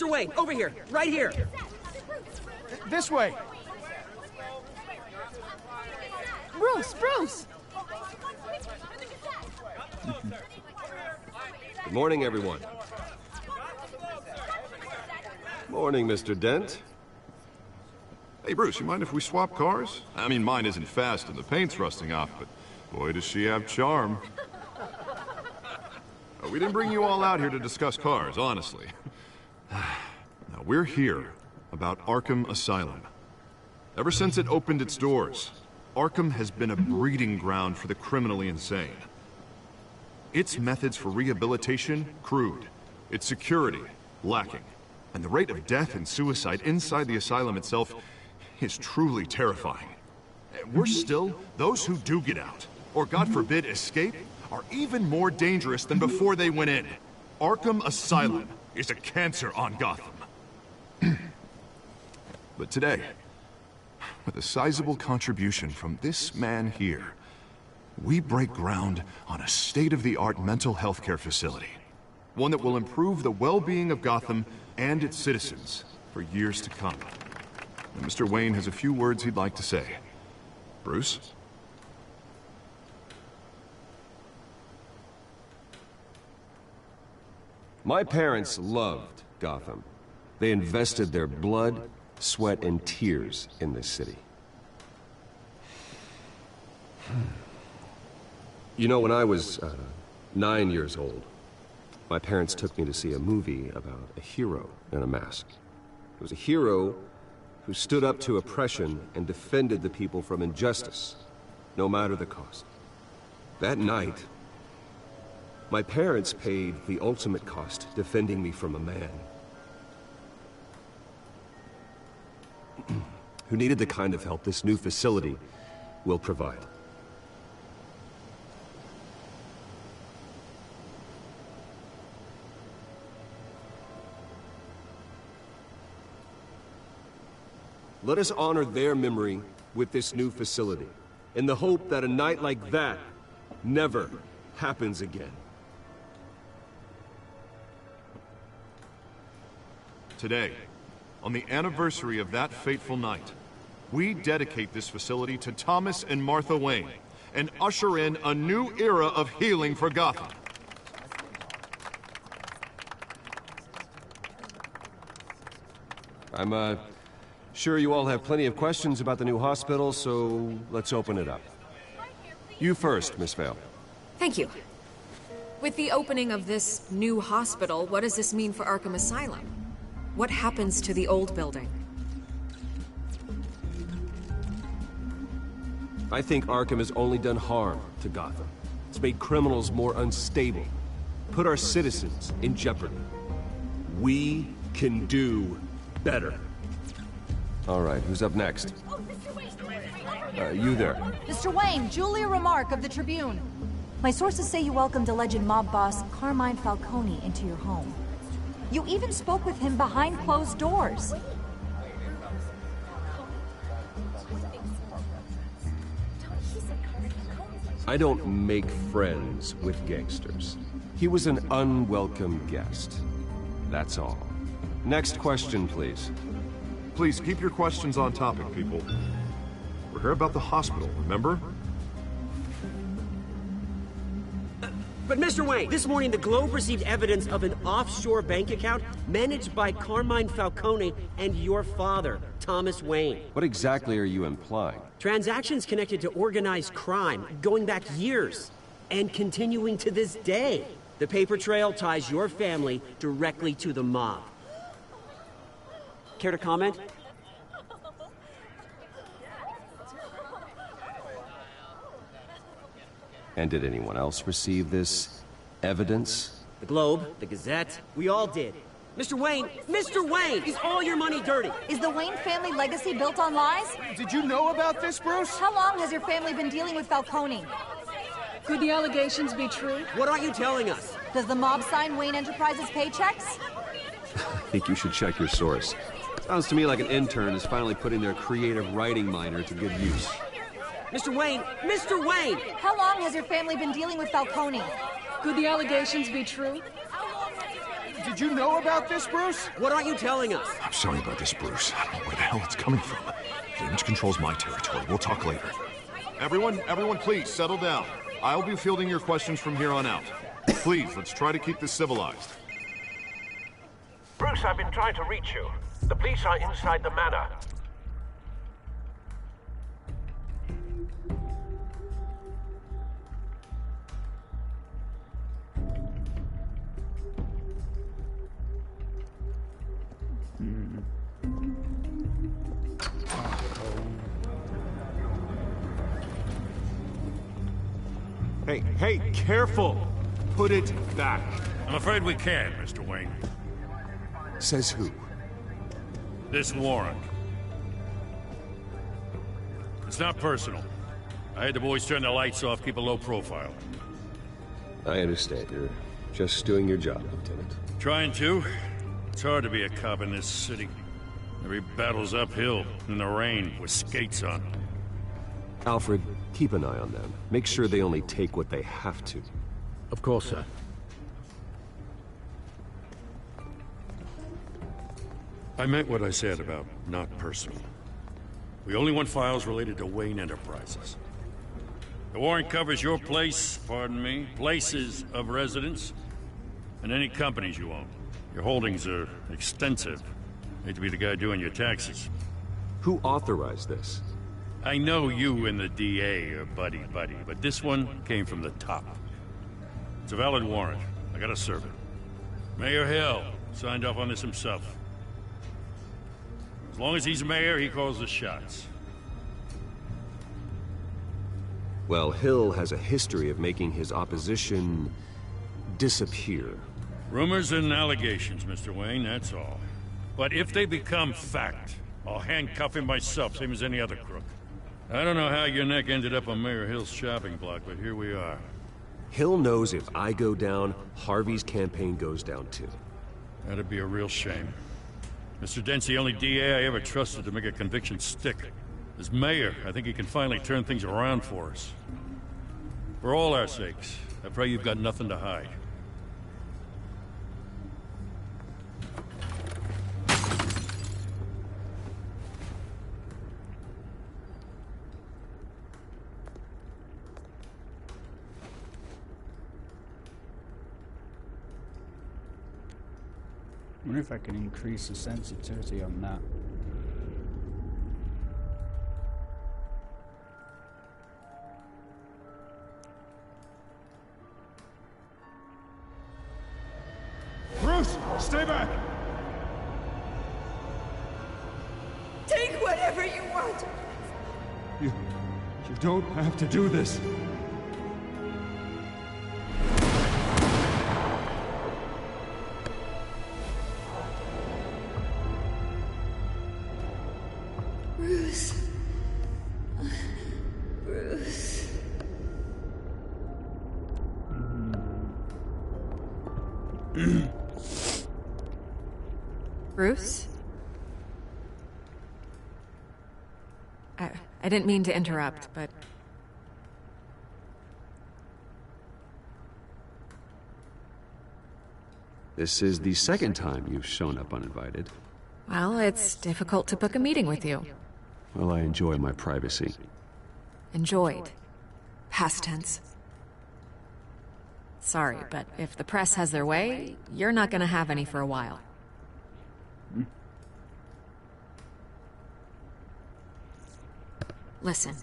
Mr. Wayne, over here, right here. This way. Bruce! Good morning, everyone. Morning, Mr. Dent. Hey, Bruce, you mind if we swap cars? I mean, mine isn't fast and the paint's rusting off, but boy, does she have charm. We didn't bring you all out here to discuss cars, honestly. Now, we're here about Arkham Asylum. Ever since it opened its doors, Arkham has been a breeding ground for the criminally insane. Its methods for rehabilitation, crude. Its security, lacking. And the rate of death and suicide inside the asylum itself is truly terrifying. Worse still, those who do get out, or God forbid escape, are even more dangerous than before they went in. Arkham Asylum is a cancer on Gotham. But today, with a sizable contribution from this man here, we break ground on a state-of-the-art mental health care facility. One that will improve the well-being of Gotham and its citizens for years to come. And Mr. Wayne has a few words he'd like to say. Bruce? My parents loved Gotham. They invested their blood, sweat, and tears in this city. You know, when I was 9 years old, my parents took me to see a movie about a hero in a mask. It was a hero who stood up to oppression and defended the people from injustice, no matter the cost. That night, my parents paid the ultimate cost defending me from a man who needed the kind of help this new facility will provide. Let us honor their memory with this new facility, in the hope that a night like that never happens again. Today, on the anniversary of that fateful night, we dedicate this facility to Thomas and Martha Wayne and usher in a new era of healing for Gotham. I'm sure you all have plenty of questions about the new hospital, so let's open it up. You first, Miss Vale. Thank you. With the opening of this new hospital, what does this mean for Arkham Asylum? What happens to the old building? I think Arkham has only done harm to Gotham. It's made criminals more unstable, put our citizens in jeopardy. We can do better. All right, who's up next? You there. Mr. Wayne, Julia Remark of the Tribune. My sources say you welcomed alleged mob boss Carmine Falcone into your home. You even spoke with him behind closed doors. I don't make friends with gangsters. He was an unwelcome guest. That's all. Next question, please. Please keep your questions on topic, people. We're here about the hospital, remember? But Mr. Wayne, this morning the Globe received evidence of an offshore bank account managed by Carmine Falcone and your father, Thomas Wayne. What exactly are you implying? Transactions connected to organized crime, going back years, and continuing to this day. The paper trail ties your family directly to the mob. Care to comment? And did anyone else receive this evidence? The Globe, the Gazette, we all did. Mr. Wayne, is all your money dirty? Is the Wayne family legacy built on lies? Did you know about this, Bruce? How long has your family been dealing with Falcone? Could the allegations be true? What aren't you telling us? Does the mob sign Wayne Enterprises paychecks? I think you should check your source. Sounds to me like an intern is finally putting their creative writing minor to good use. Mr. Wayne! How long has your family been dealing with Falcone? Could the allegations be true? Did you know about this, Bruce? What aren't you telling us? I'm sorry about this, Bruce. I don't know where the hell it's coming from. Damage control's my territory. We'll talk later. Everyone, please, settle down. I'll be fielding your questions from here on out. Please, let's try to keep this civilized. Bruce, I've been trying to reach you. The police are inside the manor. Hey, careful! Put it back. I'm afraid we can't, Mr. Wayne. Says who? This warrant. It's not personal. I had the boys turn the lights off, keep a low profile. I understand. You're just doing your job, Lieutenant. Trying to. It's hard to be a cop in this city. Every battle's uphill, in the rain, with skates on. Alfred, keep an eye on them. Make sure they only take what they have to. Of course, sir. I meant what I said about not personal. We only want files related to Wayne Enterprises. The warrant covers your place, pardon me, places of residence, and any companies you own. Your holdings are extensive. Hate to be the guy doing your taxes. Who authorized this? I know you and the DA are buddy-buddy, but this one came from the top. It's a valid warrant. I gotta serve it. Mayor Hill signed off on this himself. As long as he's mayor, he calls the shots. Well, Hill has a history of making his opposition disappear. Rumors and allegations, Mr. Wayne, that's all. But if they become fact, I'll handcuff him myself, same as any other crook. I don't know how your neck ended up on Mayor Hill's shopping block, but here we are. Hill knows if I go down, Harvey's campaign goes down too. That'd be a real shame. Mr. Dent's the only DA I ever trusted to make a conviction stick. As mayor, I think he can finally turn things around for us. For all our sakes, I pray you've got nothing to hide. I wonder if I can increase the sensitivity on that. Bruce, stay back! Take whatever you want. You don't have to do this. Bruce. Bruce. Bruce? I didn't mean to interrupt, but... This is the second time you've shown up uninvited. Well, it's difficult to book a meeting with you. Well, I enjoy my privacy. Enjoyed. Past tense. Sorry, but if the press has their way, you're not gonna have any for a while. Listen,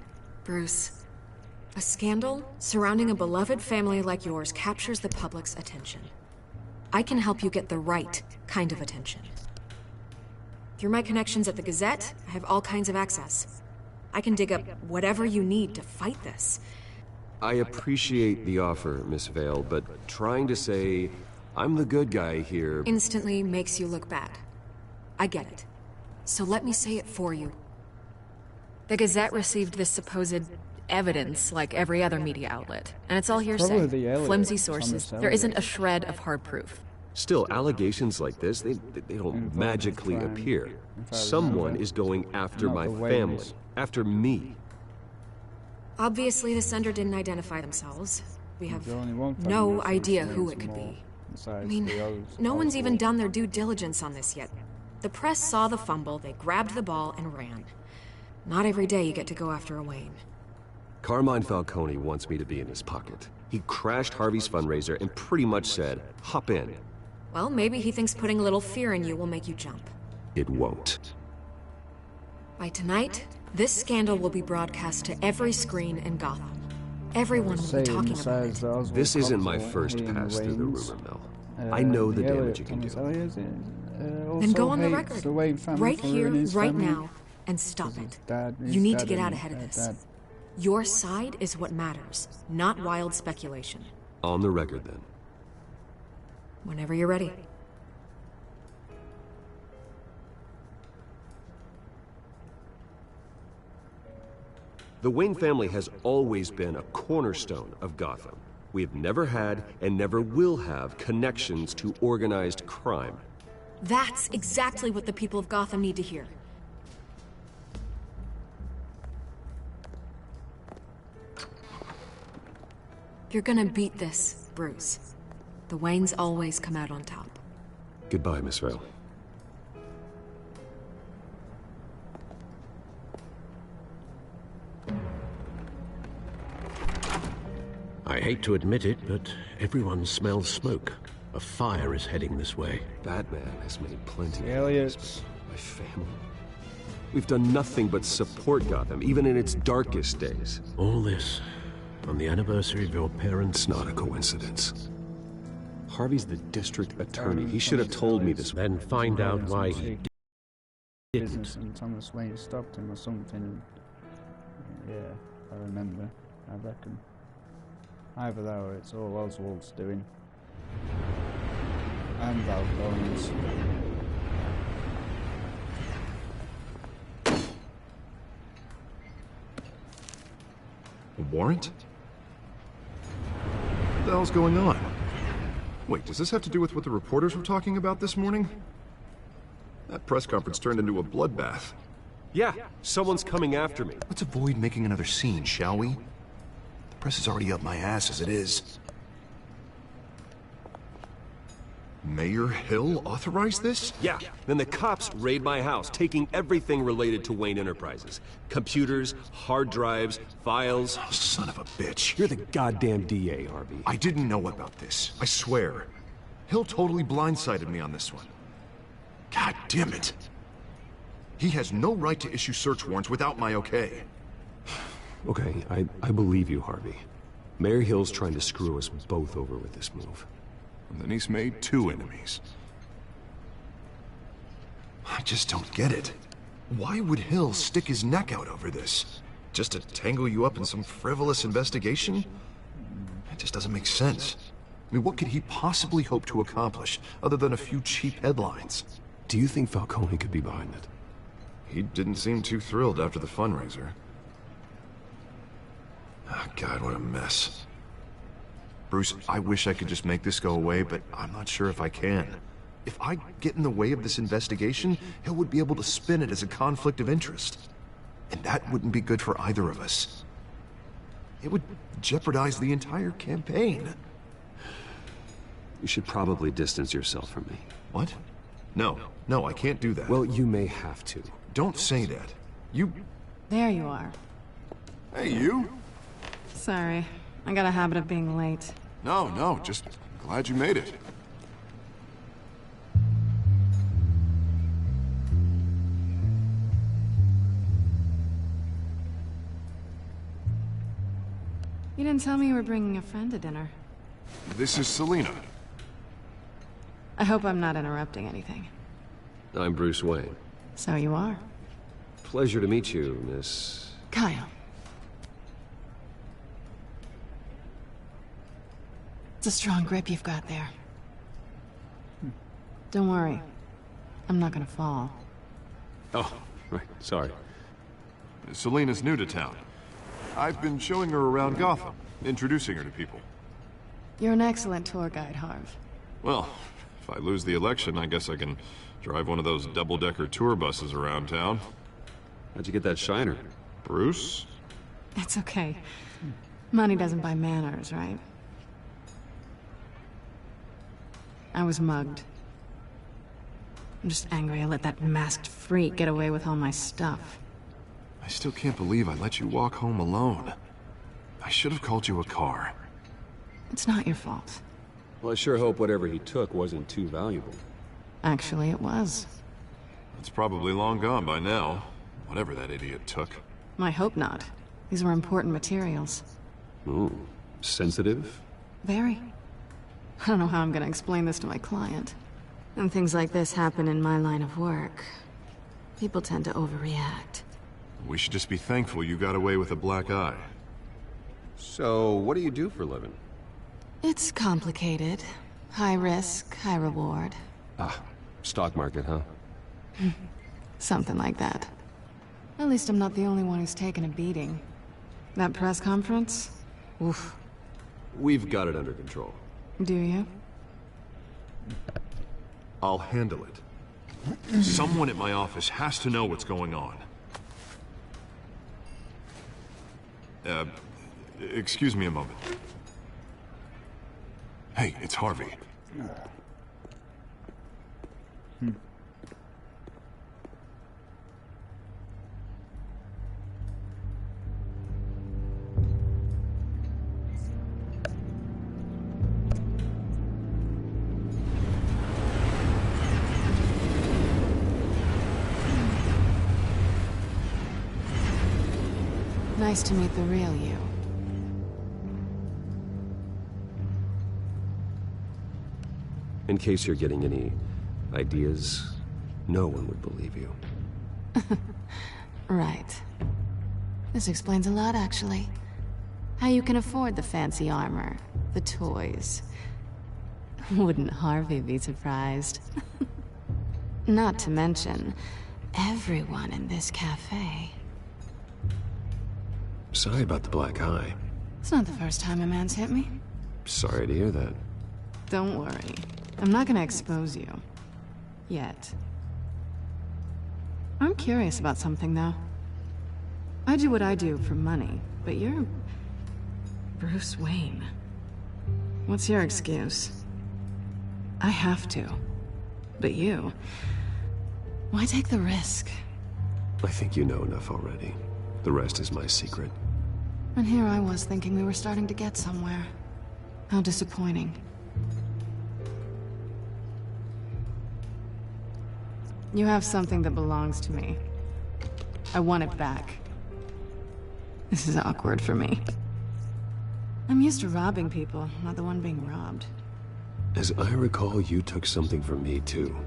Bruce. A scandal surrounding a beloved family like yours captures the public's attention. I can help you get the right kind of attention. Through my connections at the Gazette, I have all kinds of access. I can dig up whatever you need to fight this. I appreciate the offer, Miss Vale, but trying to say I'm the good guy here... Instantly makes you look bad. I get it. So let me say it for you. The Gazette received this supposed evidence like every other media outlet, and it's all hearsay. Flimsy sources. There isn't a shred of hard proof. Still, allegations like this, they don't magically appear. Someone is going after my family, after me. Obviously, the sender didn't identify themselves. We have no idea who it could be. besides I mean, the no one's even Oswald. done their due diligence on this yet. The press saw the fumble, they grabbed the ball and ran. Not every day you get to go after a Wayne. Carmine Falcone wants me to be in his pocket. He crashed Harvey's fundraiser and pretty much said, hop in. Well, maybe he thinks putting a little fear in you will make you jump. It won't. By tonight, this scandal will be broadcast to every screen in Gotham. Everyone will be talking about it. This isn't my first pass through the rumor mill. I know the damage it can do. Then go on the record, right here, right now, and stop it. You need to get out ahead of this. Your side is what matters, not wild speculation. On the record, then. Whenever you're ready. The Wayne family has always been a cornerstone of Gotham. We have never had and never will have connections to organized crime. That's exactly what the people of Gotham need to hear. You're gonna beat this, Bruce. The Waynes always come out on top. Goodbye, Miss Vale. I hate to admit it, but everyone smells smoke. A fire is heading this way. Batman has made plenty of enemies. My family. We've done nothing but support Gotham, even in its darkest days. All this on the anniversary of your parents'... It's not a coincidence. Harvey's the district attorney. He should have told me this. Then find out why he didn't. And Thomas Wayne stopped him or something. Yeah, I remember. I reckon. Either that or it's all Oswald's doing. And Falcone's. A warrant? What the hell's going on? Wait, does this have to do with what the reporters were talking about this morning? That press conference turned into a bloodbath. Yeah, someone's coming after me. Let's avoid making another scene, shall we? The press is already up my ass as it is. Mayor Hill authorized this? Yeah, then the cops raid my house, taking everything related to Wayne Enterprises. Computers, hard drives, files. Oh, son of a bitch. You're the goddamn DA, Harvey. I didn't know about this. I swear. Hill totally blindsided me on this one. God damn it. He has no right to issue search warrants without my okay. Okay, I believe you, Harvey. Mayor Hill's trying to screw us both over with this move. And then he's made two enemies. I just don't get it. Why would Hill stick his neck out over this? Just to tangle you up in some frivolous investigation? It just doesn't make sense. I mean, what could he possibly hope to accomplish other than a few cheap headlines? Do you think Falcone could be behind it? He didn't seem too thrilled after the fundraiser. Oh, God, what a mess. Bruce, I wish I could just make this go away, but I'm not sure if I can. If I get in the way of this investigation, Hill would be able to spin it as a conflict of interest. And that wouldn't be good for either of us. It would jeopardize the entire campaign. You should probably distance yourself from me. What? No, I can't do that. Well, you may have to. Don't say that. You... There you are. Hey, you? Sorry. I got a habit of being late. No, just glad you made it. You didn't tell me you were bringing a friend to dinner. This is Selina. I hope I'm not interrupting anything. I'm Bruce Wayne. So you are. Pleasure to meet you, Miss... Kyle. It's a strong grip you've got there. Don't worry. I'm not gonna fall. Oh, right, sorry. Selina's new to town. I've been showing her around Gotham, introducing her to people. You're an excellent tour guide, Harv. Well, if I lose the election, I guess I can drive one of those double-decker tour buses around town. How'd you get that shiner? Bruce? It's okay. Money doesn't buy manners, right? I was mugged. I'm just angry I let that masked freak get away with all my stuff. I still can't believe I let you walk home alone. I should have called you a car. It's not your fault. Well, I sure hope whatever he took wasn't too valuable. Actually, it was. It's probably long gone by now, whatever that idiot took. I hope not. These were important materials. Ooh, sensitive? Very. I don't know how I'm gonna explain this to my client. When things like this happen in my line of work, people tend to overreact. We should just be thankful you got away with a black eye. So, what do you do for a living? It's complicated. High risk, high reward. Ah, stock market, huh? Something like that. At least I'm not the only one who's taken a beating. That press conference? Oof. We've got it under control. Do you? I'll handle it. Someone at my office has to know what's going on. Excuse me a moment. Hey, it's Harvey. Nice to meet the real you. In case you're getting any ideas, no one would believe you. Right. This explains a lot, actually. How you can afford the fancy armor, the toys. Wouldn't Harvey be surprised? Not to mention, everyone in this cafe. Sorry about the black eye. It's not the first time a man's hit me. Sorry to hear that. Don't worry. I'm not gonna expose you. Yet. I'm curious about something, though. I do what I do for money, but you're... Bruce Wayne. What's your excuse? I have to. But you... Why take the risk? I think you know enough already. The rest is my secret. And here I was thinking we were starting to get somewhere. How disappointing. You have something that belongs to me. I want it back. This is awkward for me. I'm used to robbing people, not the one being robbed. As I recall, you took something from me, too.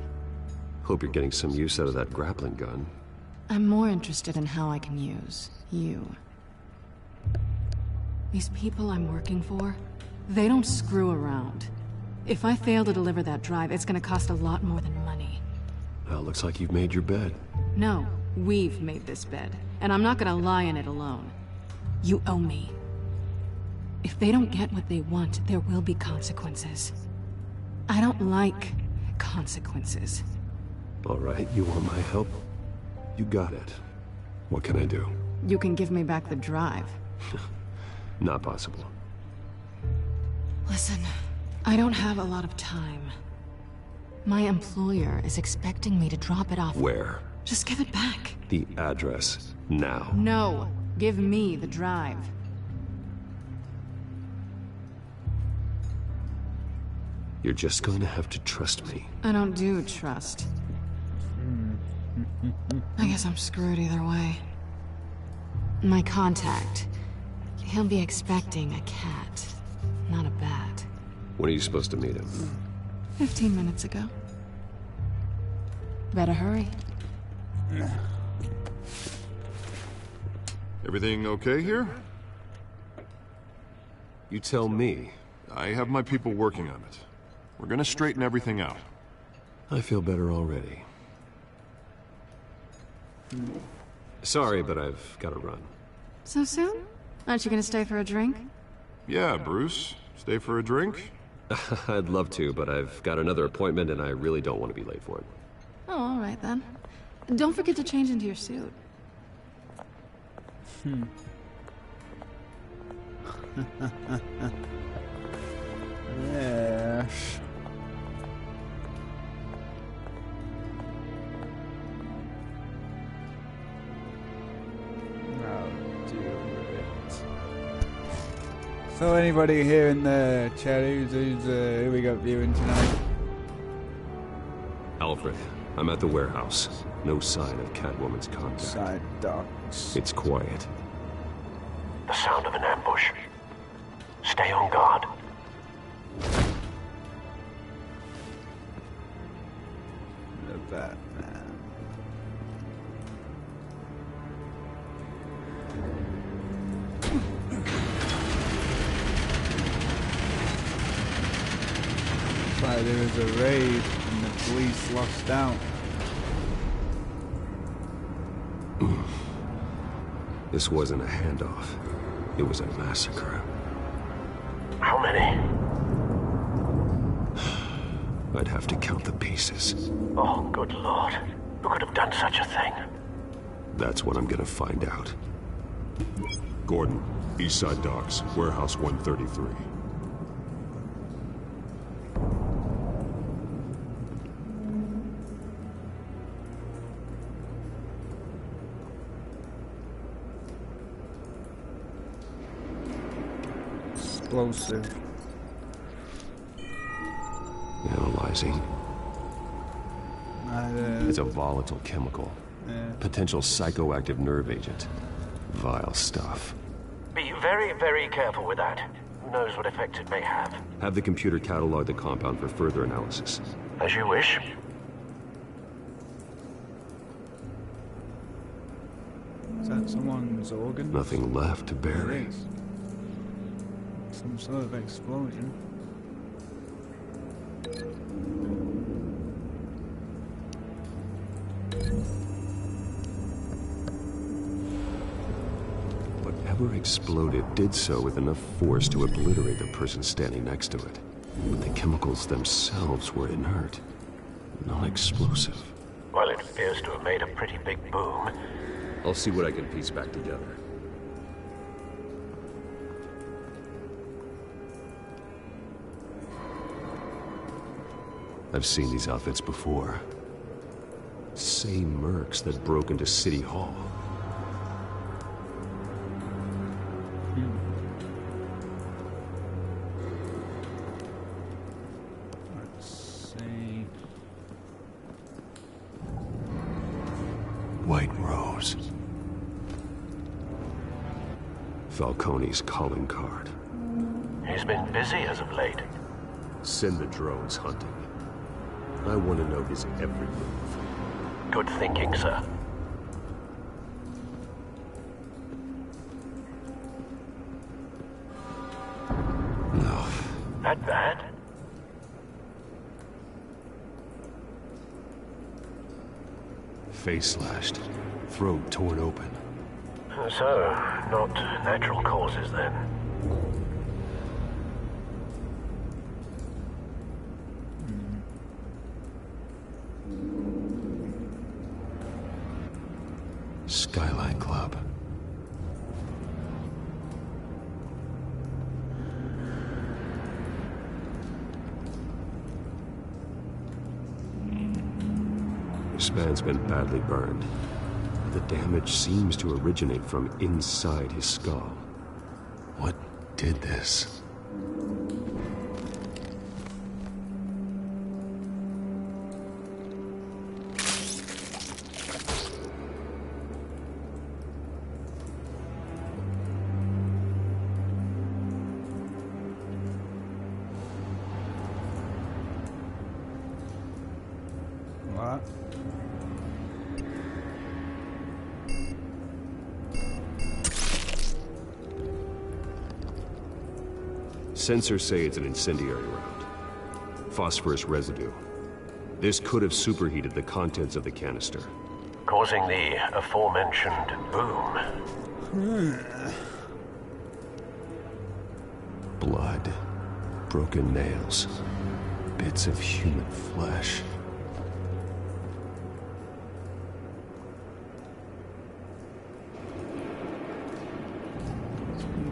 Hope you're getting some use out of that grappling gun. I'm more interested in how I can use you. These people I'm working for, they don't screw around. If I fail to deliver that drive, it's gonna cost a lot more than money. Well, looks like you've made your bed. No, we've made this bed, and I'm not gonna lie in it alone. You owe me. If they don't get what they want, there will be consequences. I don't like consequences. All right, you want my help? You got it. What can I do? You can give me back the drive. Not possible. Listen, I don't have a lot of time. My employer is expecting me to drop it off. Where? Just give it back. The address, now. No, give me the drive. You're just going to have to trust me. I don't do trust. I guess I'm screwed either way. My contact. He'll be expecting a cat, not a bat. When are you supposed to meet him? 15 minutes ago. Better hurry. Everything okay here? You tell me. I have my people working on it. We're gonna straighten everything out. I feel better already. Sorry, but I've got to run. So soon? Aren't you gonna stay for a drink? Yeah, Bruce. Stay for a drink? I'd love to, but I've got another appointment and I really don't want to be late for it. Oh, all right then. Don't forget to change into your suit. Yes. So anybody here in the chat who we got viewing tonight? Alfred, I'm at the warehouse. No sign of Catwoman's contact. Side docks. It's quiet. The sound of an ambush. Stay on guard. The Batman. Like there was a raid and the police lost out. This wasn't a handoff. It was a massacre. How many? I'd have to count the pieces. Oh, good lord. Who could have done such a thing? That's what I'm gonna find out. Gordon, Eastside Docks, Warehouse 133. Explosive. Analyzing. It's a volatile chemical. Potential psychoactive nerve agent. Vile stuff. Be very, very careful with that. Who knows what effect it may have. Have the computer catalog the compound for further analysis. As you wish. Is that someone's organ? Nothing left to bury. Some sort of explosion. Whatever exploded did so with enough force to obliterate the person standing next to it. But the chemicals themselves were inert, not explosive. Well, it appears to have made a pretty big boom. I'll see what I can piece back together. I've seen these outfits before. Same mercs that broke into City Hall. Let's see. White Rose. Falcone's calling card. He's been busy as of late. Send the drones hunting. I want to know his every move. Good thinking, sir. No. That bad? Face slashed. Throat torn open. So, not natural causes then. Skyline Club. This man's been badly burned. The damage seems to originate from inside his skull. What did this? What? Sensors say it's an incendiary round. Phosphorus residue. This could have superheated the contents of the canister. Causing the aforementioned boom. Blood. Broken nails. Bits of human flesh.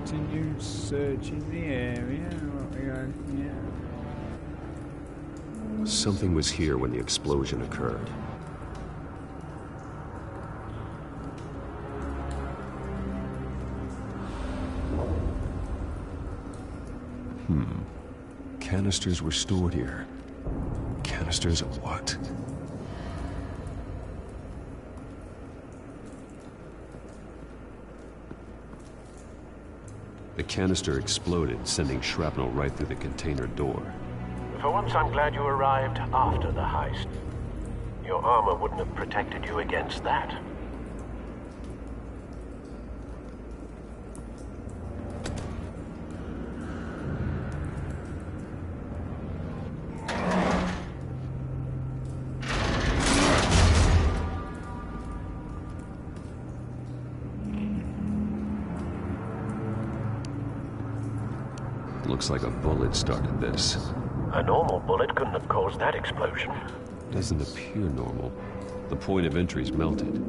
Continue searching the area. What we got here? Something was here when the explosion occurred. Canisters were stored here. Canisters of what? The canister exploded, sending shrapnel right through the container door. For once, I'm glad you arrived after the heist. Your armor wouldn't have protected you against that. Looks like a bullet started this. A normal bullet couldn't have caused that explosion. Doesn't appear normal. The point of entry's melted.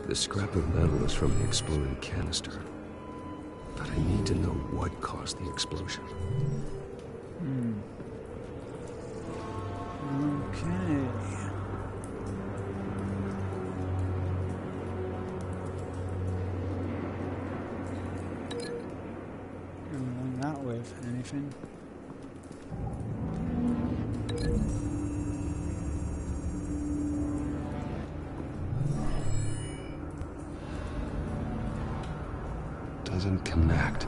The scrap of metal is from the exploding canister. But I need to know what caused the explosion. Okay. Doing that with anything? Doesn't connect.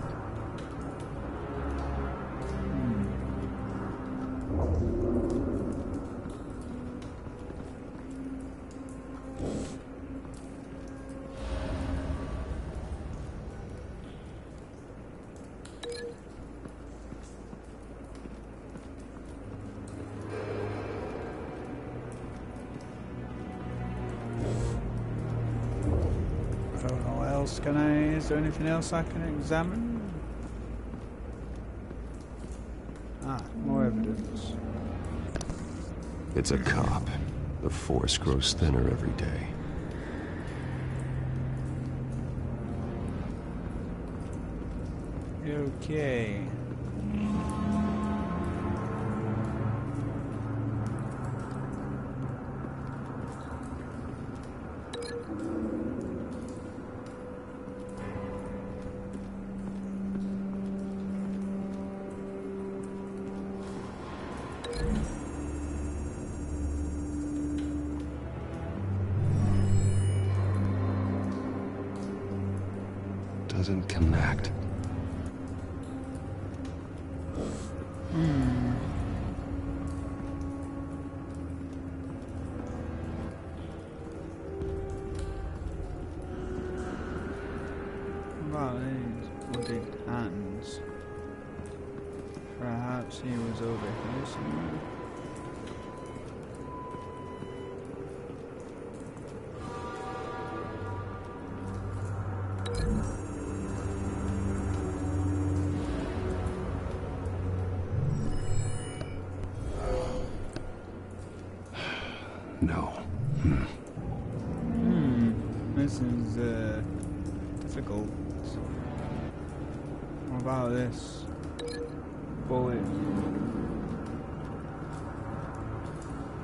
I don't know what else can I... Is there anything else I can examine? Ah, more evidence. It's a cop. The force grows thinner every day. Okay. Doesn't connect. What about these bloodied hands? Perhaps he was over here somewhere. No. This is difficult. What about this? Bullet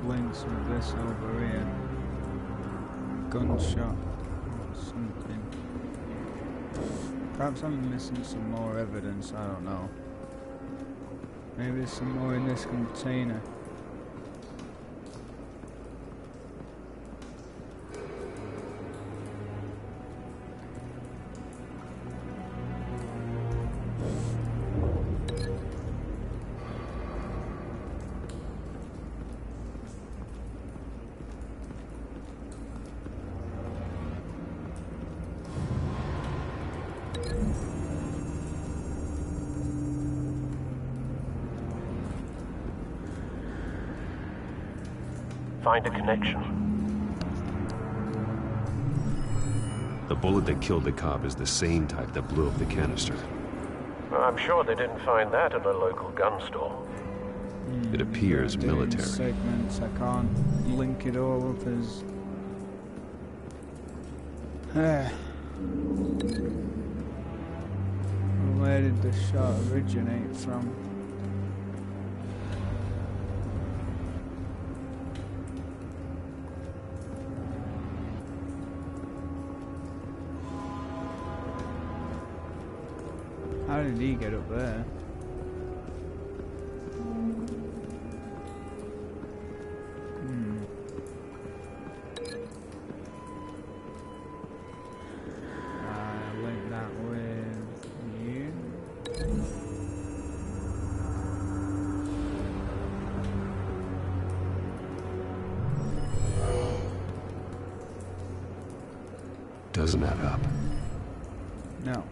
links with this over here. Gunshot or something. Perhaps I'm missing some more evidence, I don't know. Maybe there's some more in this container. Find a connection. The bullet that killed the cop is the same type that blew up the canister. I'm sure they didn't find that in a local gun store. It appears military. Segments, I can't link it all up as... Where did the shot originate from? How did he get up there? Link that with you. Doesn't add up. No.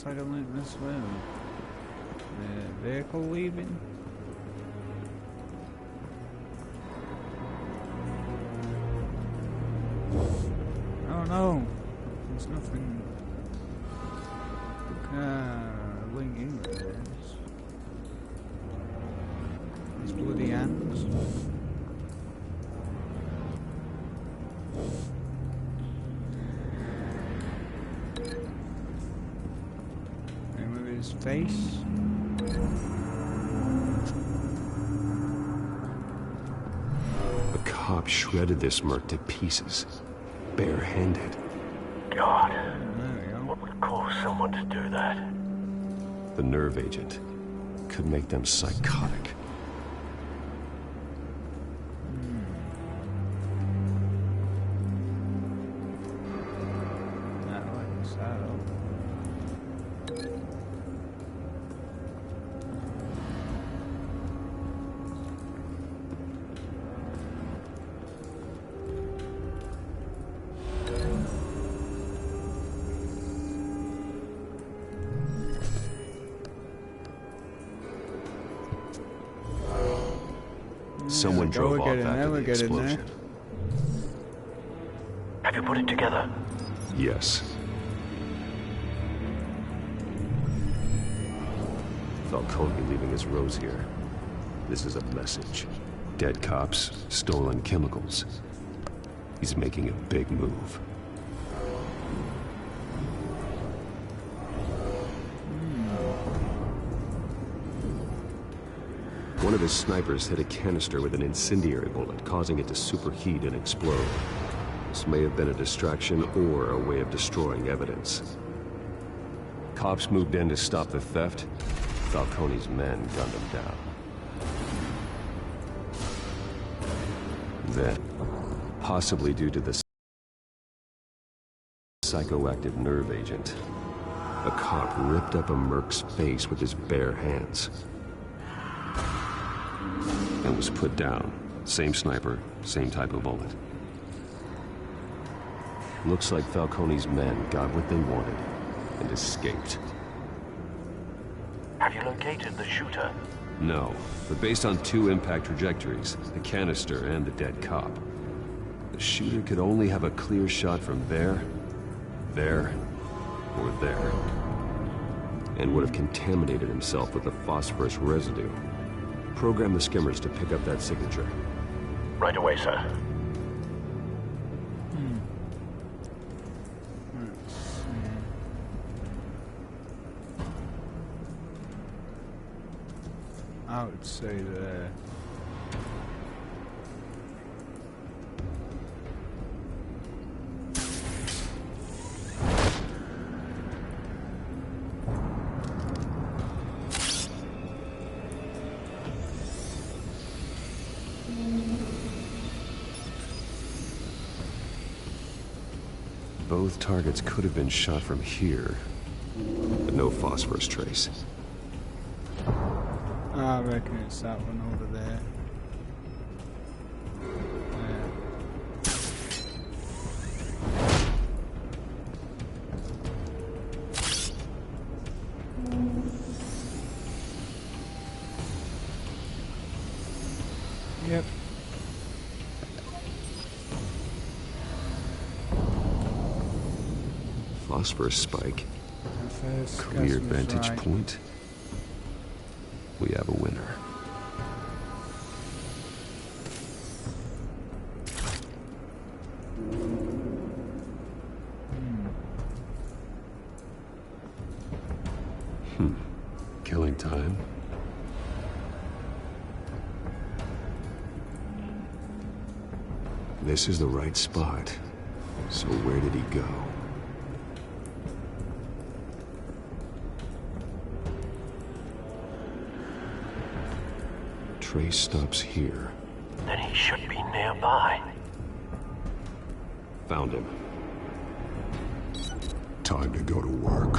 I can link this with the vehicle leaving. Oh no, there's nothing. Link into this. These bloody hands. His face. A cop shredded this merc to pieces, barehanded. God, what would cause someone to do that? The nerve agent could make them psychotic. Someone drove off after the explosion. Have you put it together? Yes. Falcone leaving his rose here. This is a message. Dead cops, stolen chemicals. He's making a big move. One of his snipers hit a canister with an incendiary bullet, causing it to superheat and explode. This may have been a distraction or a way of destroying evidence. Cops moved in to stop the theft. Falcone's men gunned him down. Then, possibly due to the psychoactive nerve agent, a cop ripped up a merc's face with his bare hands. And was put down. Same sniper, same type of bullet. Looks like Falcone's men got what they wanted and escaped. Have you located the shooter? No, but based on two impact trajectories, the canister and the dead cop, the shooter could only have a clear shot from there, or there, and would have contaminated himself with the phosphorus residue. Program the skimmers to pick up that signature. Right away, sir. I would say that both targets could have been shot from here, but no phosphorus trace. I reckon it's that one over there. Yep. Phosphorus spike. First Clear guess was vantage right. point. We have a winner. Killing time. This is the right spot. So where did he go? Trace stops here. Then he should be nearby. Found him. Time to go to work.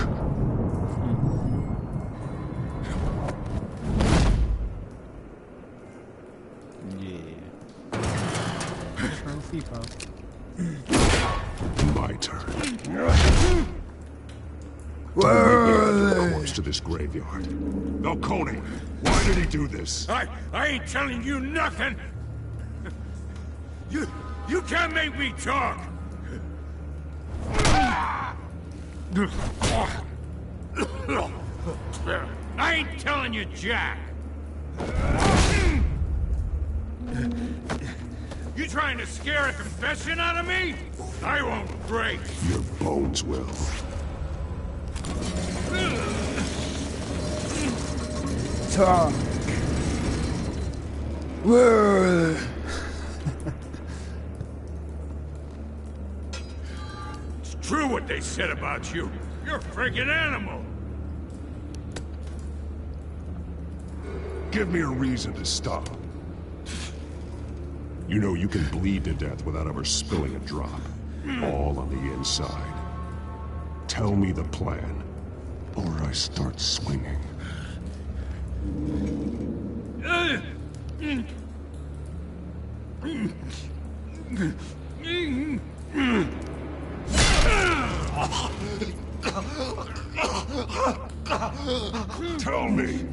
Trophy pop. My turn. Where are the they? corpse to this graveyard. Falcone, why did he do this? I ain't telling you nothing. You can't make me talk. I ain't telling you jack. You trying to scare a confession out of me? I won't break. Your bones will. Talk. Where are they? It's true what they said about you. You're a friggin' animal. Give me a reason to stop. You know you can bleed to death without ever spilling a drop. All on the inside. Tell me the plan, or I start swinging. Tell me.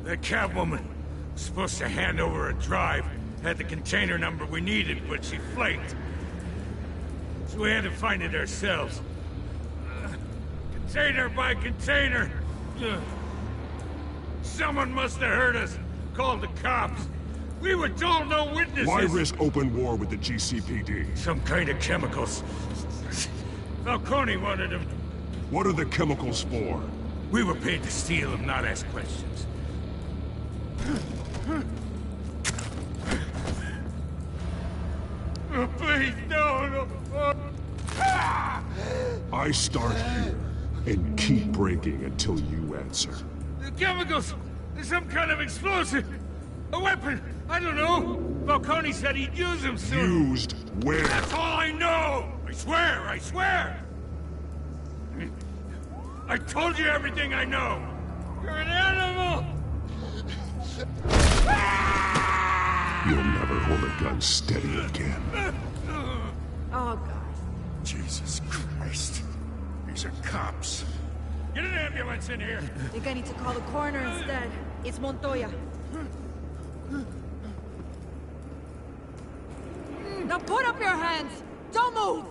That Catwoman was supposed to hand over a drive, had the container number we needed, but she flaked. So we had to find it ourselves. Container by container. Someone must have heard us, called the cops. We were told no witnesses. Why risk open war with the GCPD? Some kind of chemicals. Falcone wanted them. What are the chemicals for? We were paid to steal them, not ask questions. Oh, please, no. I start here and keep breaking until you answer. The chemicals! There's some kind of explosive! A weapon! I don't know! Falcone said he'd use them soon! Used where? That's all I know! I swear! I told you everything I know! You're an animal! You'll never hold a gun steady again. Oh, God. Jesus Christ. These are cops. Get an ambulance in here! Think I need to call the coroner instead. It's Montoya. Now put up your hands! Don't move!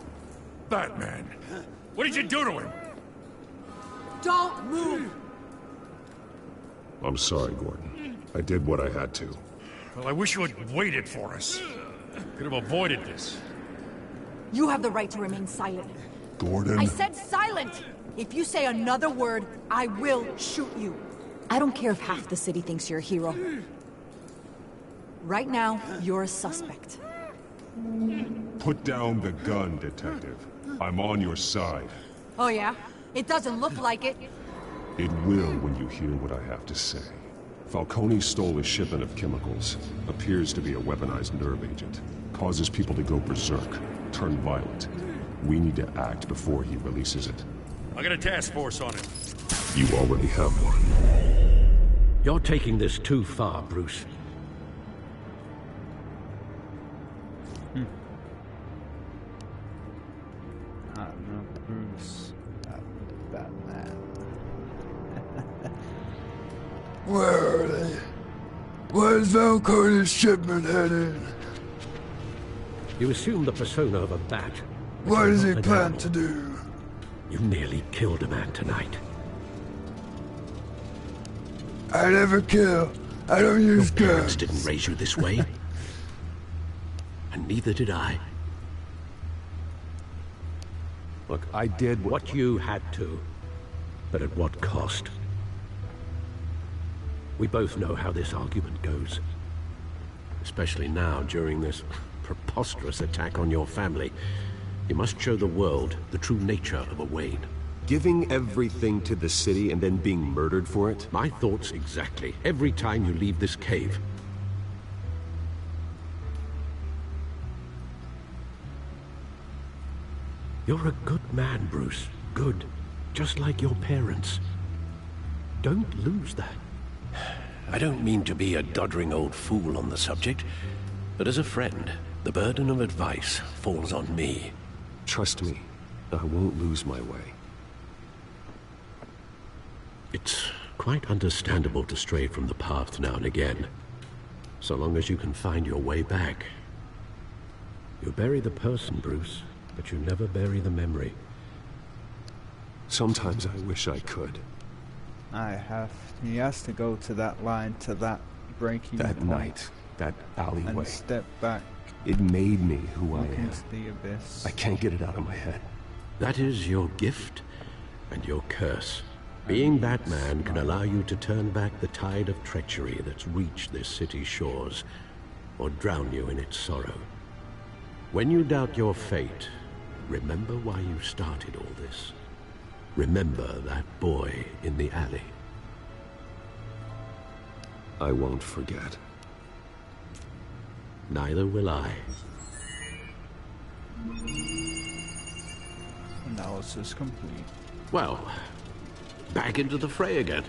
Batman, what did you do to him? Don't move! I'm sorry, Gordon. I did what I had to. Well, I wish you had waited for us. Could have avoided this. You have the right to remain silent. Gordon? I said silent! If you say another word, I will shoot you. I don't care if half the city thinks you're a hero. Right now, you're a suspect. Put down the gun, Detective. I'm on your side. Oh yeah? It doesn't look like it. It will when you hear what I have to say. Falcone stole a shipment of chemicals. Appears to be a weaponized nerve agent. Causes people to go berserk, turn violent. We need to act before he releases it. I got a task force on it. You already have one. You're taking this too far, Bruce. I'm not Bruce. I'm Batman. Where are they? Where's Falcone's shipment headed? You assume the persona of a bat. What does he plan to do? You nearly killed a man tonight. I never kill. I don't use Your parents guns. didn't raise you this way. And neither did I. Look, I did what you had to. But at what cost? We both know how this argument goes. Especially now, during this preposterous attack on your family. You must show the world the true nature of a Wayne. Giving everything to the city and then being murdered for it? My thoughts exactly. Every time you leave this cave. You're a good man, Bruce. Good. Just like your parents. Don't lose that. I don't mean to be a doddering old fool on the subject, but as a friend, the burden of advice falls on me. Trust me, I won't lose my way. It's quite understandable to stray from the path now and again, so long as you can find your way back. You bury the person, Bruce, but you never bury the memory. Sometimes I wish I could. He has to go to that line, to that breaking That point, night, that alleyway. and step back. It made me who I Look am. into the abyss. I can't get it out of my head. That is your gift and your curse. Being Batman can allow you to turn back the tide of treachery that's reached this city's shores, or drown you in its sorrow. When you doubt your fate, remember why you started all this. Remember that boy in the alley. I won't forget. Neither will I. Analysis complete. Well, back into the fray again.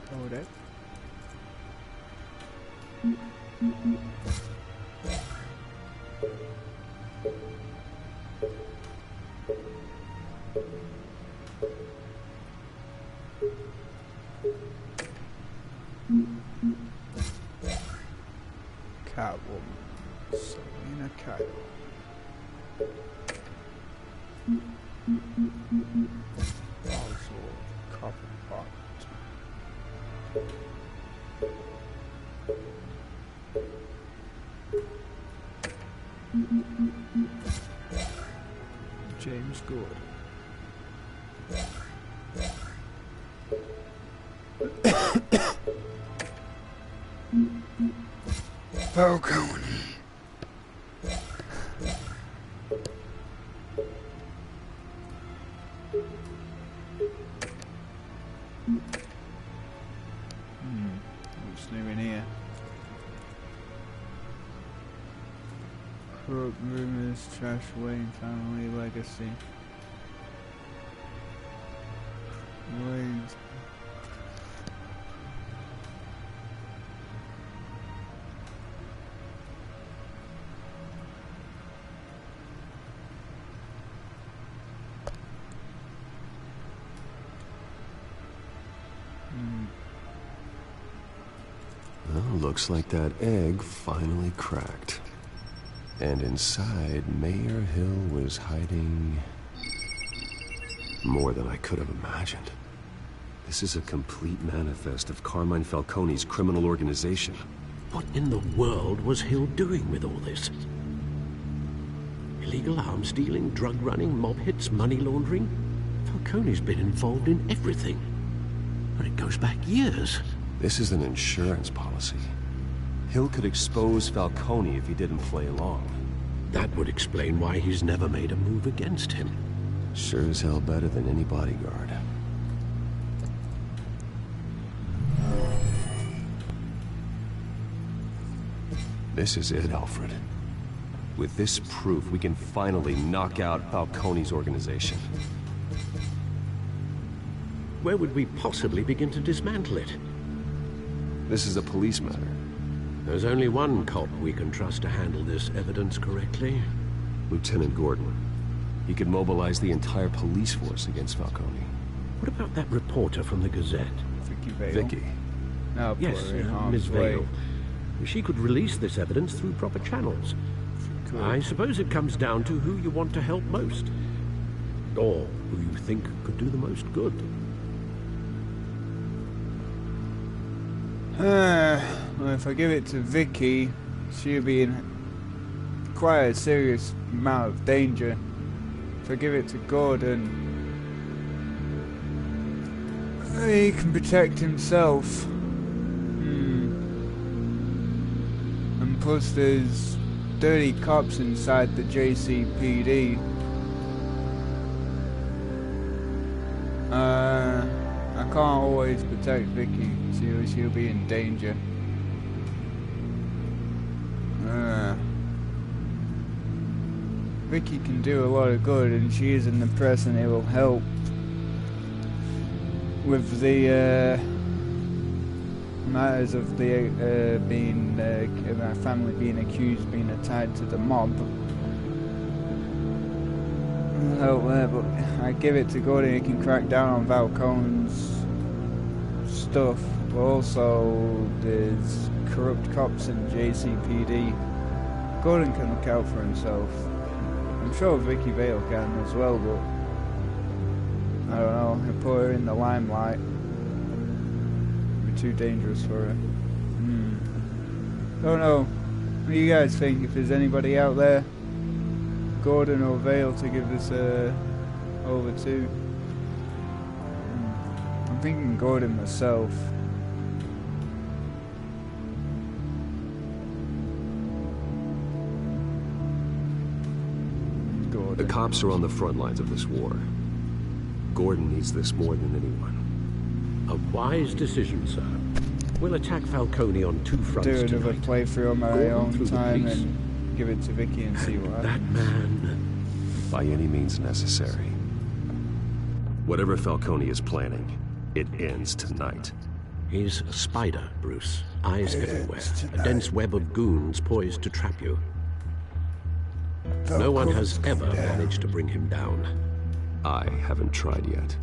Code it. Catwoman. Selena Kyle. Oswald Copperpot. James Gordon. Falcone. What's new in here? Corrupt rumors, trash Wayne family legacy. Wayne's. Well, looks like that egg finally cracked. And inside, Mayor Hill was hiding more than I could have imagined. This is a complete manifest of Carmine Falcone's criminal organization. What in the world was Hill doing with all this? Illegal arms dealing, drug running, mob hits, money laundering? Falcone's been involved in everything. And it goes back years. This is an insurance policy. Hill could expose Falcone if he didn't play along. That would explain why he's never made a move against him. Sure as hell better than any bodyguard. This is it, Alfred. With this proof, we can finally knock out Falcone's organization. Where would we possibly begin to dismantle it? This is a police matter. There's only one cop we can trust to handle this evidence correctly. Lieutenant Gordon. He could mobilize the entire police force against Falcone. What about that reporter from the Gazette? Vicky Vale. Vicky. No, Yes, Miss Vale. She could release this evidence through proper channels. I suppose it comes down to who you want to help most. Or who you think could do the most good. Well, if I give it to Vicky, she'll be in quite a serious amount of danger. If I give it to Gordon, he can protect himself. And plus there's dirty cops inside the JCPD. I can't always protect Vicky. She'll be in danger. Vicky can do a lot of good, and she is in the press, and it will help with the matters of the my family being accused, being tied to the mob. It'll help there, but I give it to Gordon. He can crack down on Falcone's stuff, but also there's corrupt cops in JCPD. Gordon can look out for himself. I'm sure Vicky Vale can as well, but I don't know, he'll put her in the limelight. It'd be too dangerous for her. Don't know. What do you guys think? If there's anybody out there, Gordon or Vale, to give this over to? I'm thinking Gordon myself. The cops are on the front lines of this war. Gordon needs this more than anyone. A wise decision, sir. We'll attack Falcone on two fronts Do another tonight. playthrough on my Gordon own through the time police. and give it to Vicky and see what That happens. man. By any means necessary. Whatever Falcone is planning, it ends tonight. He's a spider, Bruce. Eyes everywhere. A dense web of goons poised to trap you. No one has ever managed to bring him down. I haven't tried yet.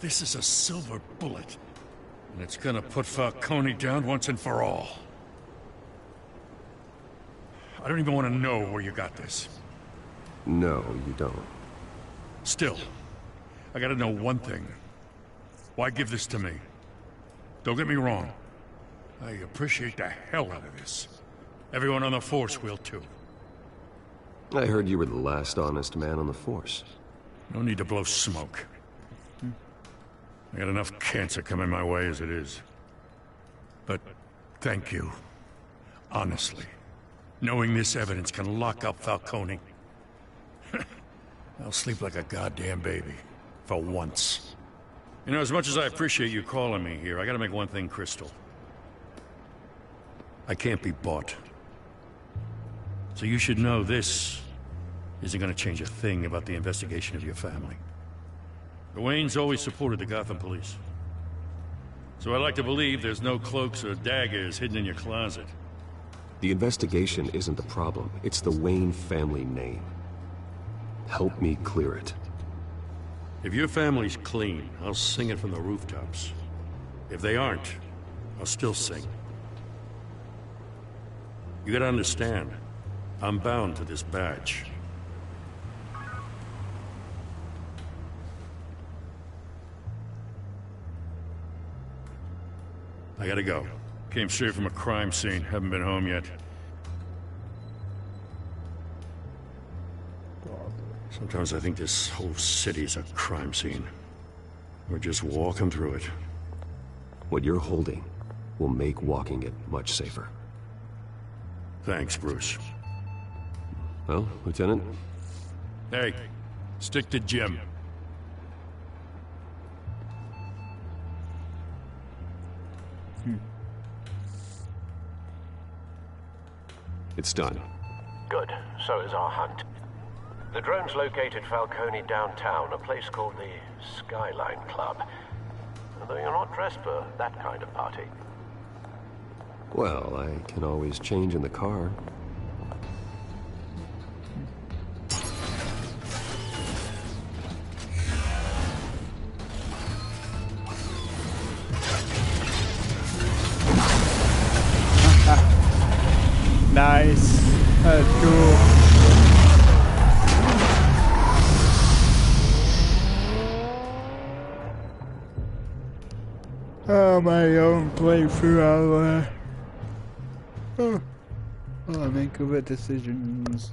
This is a silver bullet. And it's gonna put Falcone down once and for all. I don't even want to know where you got this. No, you don't. Still, I gotta know one thing. Why give this to me? Don't get me wrong. I appreciate the hell out of this. Everyone on the Force will too. I heard you were the last honest man on the Force. No need to blow smoke. I got enough cancer coming my way as it is. But thank you. Honestly. Knowing this evidence can lock up Falcone. I'll sleep like a goddamn baby. For once. You know, as much as I appreciate you calling me here, I gotta make one thing crystal. I can't be bought. So you should know this isn't gonna change a thing about the investigation of your family. The Waynes always supported the Gotham police. So I like to believe there's no cloaks or daggers hidden in your closet. The investigation isn't the problem. It's the Wayne family name. Help me clear it. If your family's clean, I'll sing it from the rooftops. If they aren't, I'll still sing. You gotta understand, I'm bound to this badge. I gotta go. Came straight from a crime scene. Haven't been home yet. Sometimes I think this whole city's a crime scene. We're just walking through it. What you're holding will make walking it much safer. Thanks, Bruce. Well, Lieutenant? Hey, stick to Jim. It's done. Good. So is our hunt. The drones located Falcone downtown, a place called the Skyline Club. Although you're not dressed for that kind of party. Well, I can always change in the car. Nice. That's cool. Oh, my own playthrough out there. Oh, I make good decisions.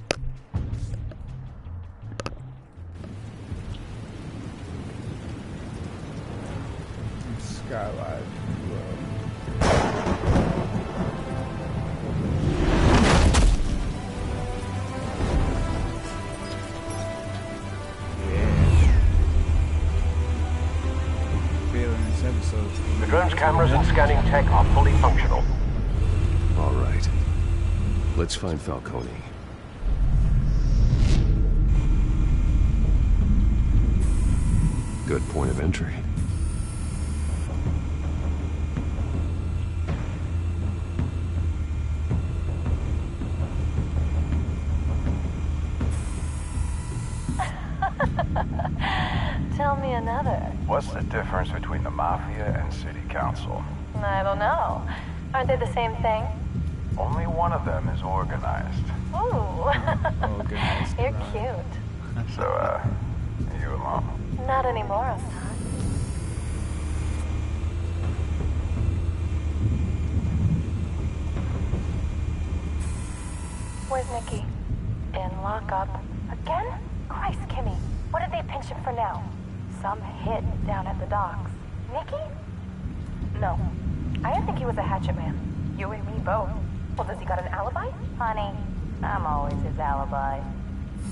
Skyline. The drone's cameras and scanning tech are fully functional. All right. Let's find Falcone. Good point of entry. Tell me another. What's the difference between the Mafia and City Council? I don't know. Aren't they the same thing? Only one of them is organized. Ooh. Organized. You're cute. So, are you alone? Not anymore, Ostan. Where's Nikki? In lockup. Again? Christ, Kimmy. What did they pinch him for now? Some hit down at the docks. Nikki? No. I didn't think he was a hatchet man. You and me both. Well, does he got an alibi? Honey, I'm always his alibi.